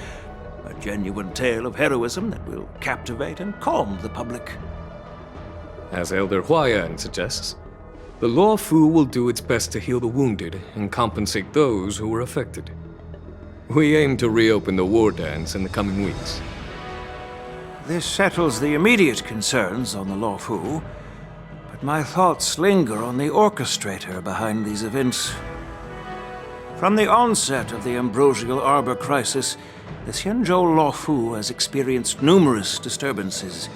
genuine tale of heroism that will captivate and calm the public. As Elder Huayan suggests, the Law Fu will do its best to heal the wounded and compensate those who were affected. We aim to reopen the war dance in the coming weeks. This settles the immediate concerns on the Law Fu, but my thoughts linger on the orchestrator behind these events. From the onset of the Ambrosial Arbor crisis, the Xianzhou Law Fu has experienced numerous disturbances,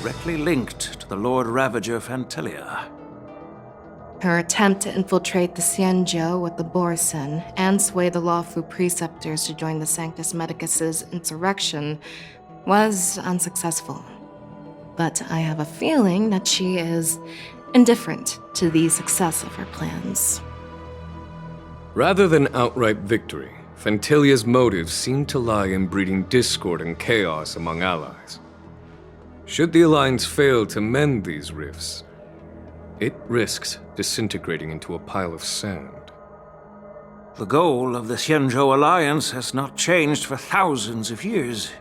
directly linked to the Lord Ravager Fantelia. Her attempt to infiltrate the Xianzhou with the Borsen and sway the Lawfu preceptors to join the Sanctus Medicus's insurrection was unsuccessful. But I have a feeling that she is indifferent to the success of her plans. Rather than outright victory, Fantelia's motives seem to lie in breeding discord and chaos among allies. Should the Alliance fail to mend these rifts, it risks disintegrating into a pile of sand. The goal of the Xianzhou Alliance has not changed for thousands of years.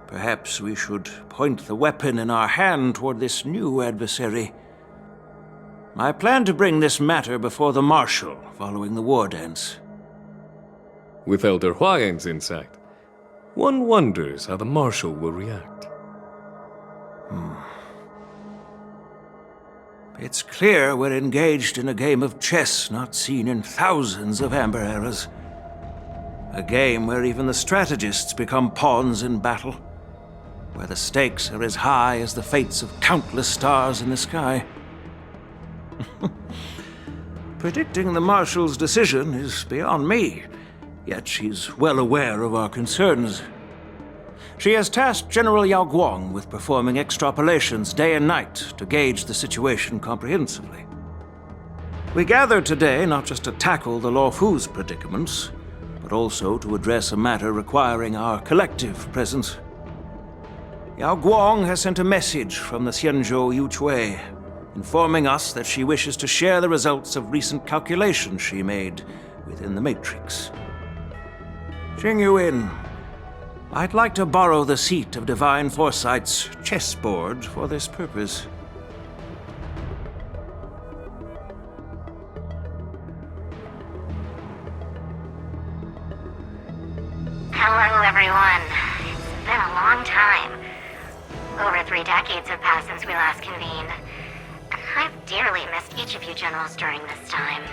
Perhaps we should point the weapon in our hand toward this new adversary. I plan to bring this matter before the Marshal following the war dance. With Elder Huayan's insight, one wonders how the Marshal will react. It's clear we're engaged in a game of chess not seen in thousands of Amber eras. A game where even the strategists become pawns in battle, where the stakes are as high as the fates of countless stars in the sky. Predicting the Marshal's decision is beyond me, yet she's well aware of our concerns. She has tasked General Yao Guang with performing extrapolations day and night to gauge the situation comprehensively. We gathered today not just to tackle the Law Fu's predicaments, but also to address a matter requiring our collective presence. Yao Guang has sent a message from the Xianzhou Yuchui, informing us that she wishes to share the results of recent calculations she made within the Matrix. Jing Yuin, I'd like to borrow the seat of Divine Foresight's chessboard for this purpose. Hello, everyone. It's been a long time. Over 3 decades have passed since we last convened. I've dearly missed each of you generals during this time.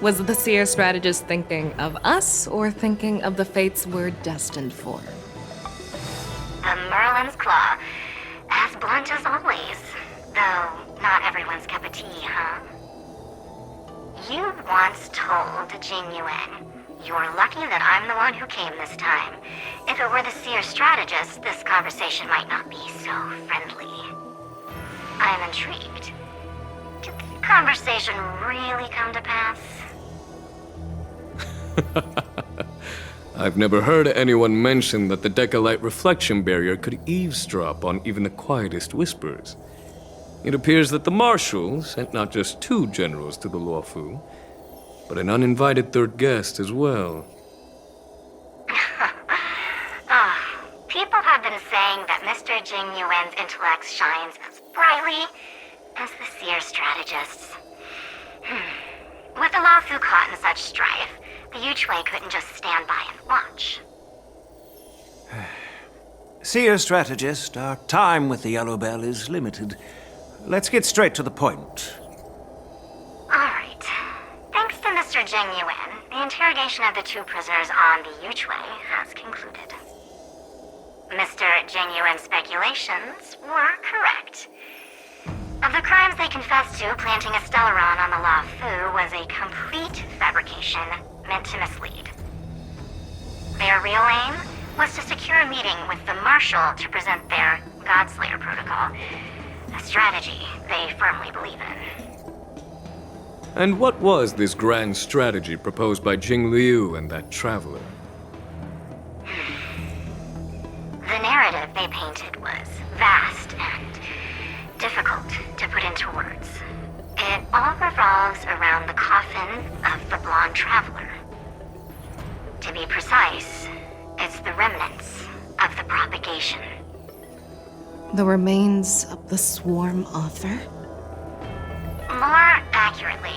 Was the seer strategist thinking of us or thinking of the fates we're destined for? The Merlin's Claw. As blunt as always. Though, not everyone's cup of tea, huh? You once told Jing Yuan, "You're lucky that I'm the one who came this time. If it were the seer strategist, this conversation might not be so friendly." I'm intrigued. Did the conversation really come to pass? I've never heard anyone mention that the Decalite reflection barrier could eavesdrop on even the quietest whispers. It appears that the Marshal sent not just 2 generals to the Law Fu, but an uninvited 3rd guest as well. People have been saying that Mr. Jing Yuan's intellect shines as brightly as the seer strategist's. With the Law Fu caught in such strife, the Yuchui couldn't just stand by and watch. Seer strategist, our time with the Yellow Bell is limited. Let's get straight to the point. Alright. Thanks to Mr. Jing Yuan, the interrogation of the 2 prisoners on the Yuchui has concluded. Mr. Jing Yuan's speculations were correct. Of the crimes they confessed to, planting a Stellaron on the Law Fu was a complete fabrication meant to mislead. Their real aim was to secure a meeting with the Marshal to present their Godslayer protocol, a strategy they firmly believe in. And what was this grand strategy proposed by Jing Liu and that traveler? The narrative they painted was vast and difficult to put into words. It all revolves around the coffin of the blonde traveler. To be precise, it's the remnants of the propagation. The remains of the swarm author? More accurately,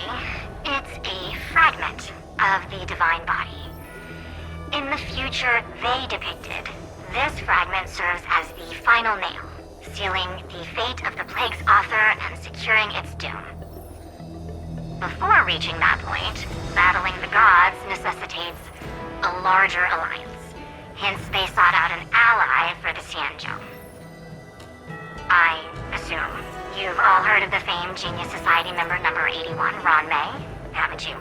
it's a fragment of the divine body. In the future they depicted, this fragment serves as the final nail, sealing the fate of the plague's author and securing its doom. Before reaching that point, battling the gods necessitates a larger alliance. Hence, they sought out an ally for the Xianzhou. I assume you've all heard of the famed Genius Society member number 81, Ron May, haven't you?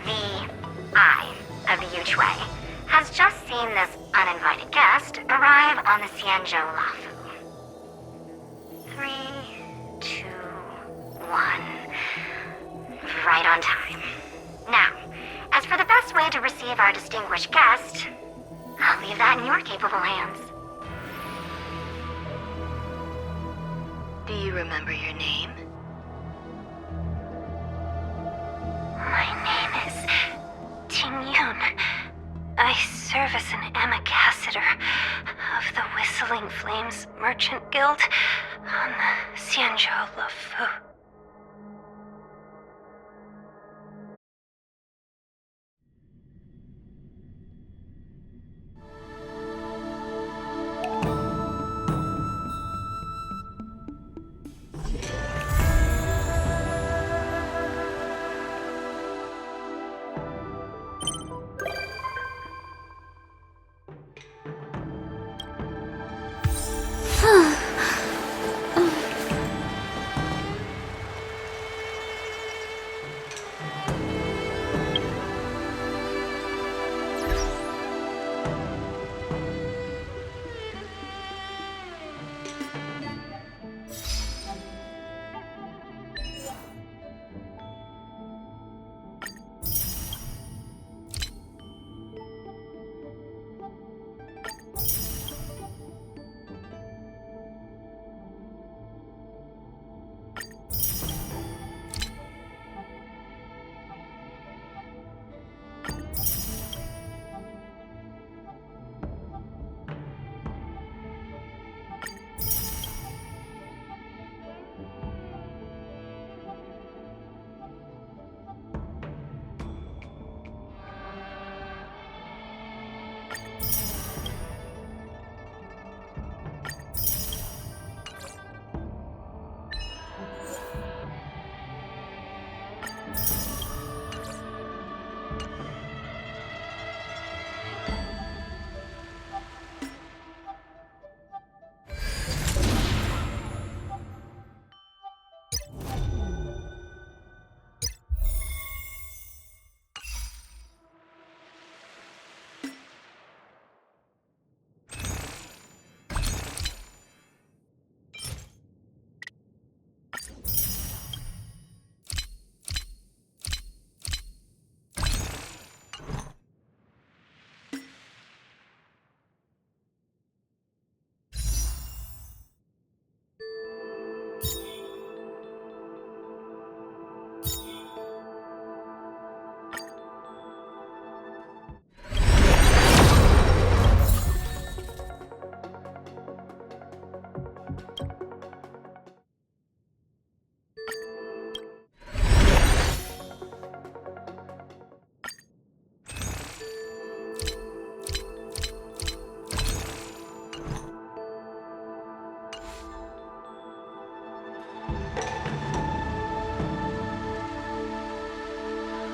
The Eye of the Yuchwei has just seen this uninvited guest arrive on the Xianzhou Lafu. 3, 2, 1. Right on time. Now, as for the best way to receive our distinguished guest, I'll leave that in your capable hands. Do you remember your name? My name is Tingyun. I serve as an ambassador of the Whistling Flames Merchant Guild on the Xianzhou Lafu.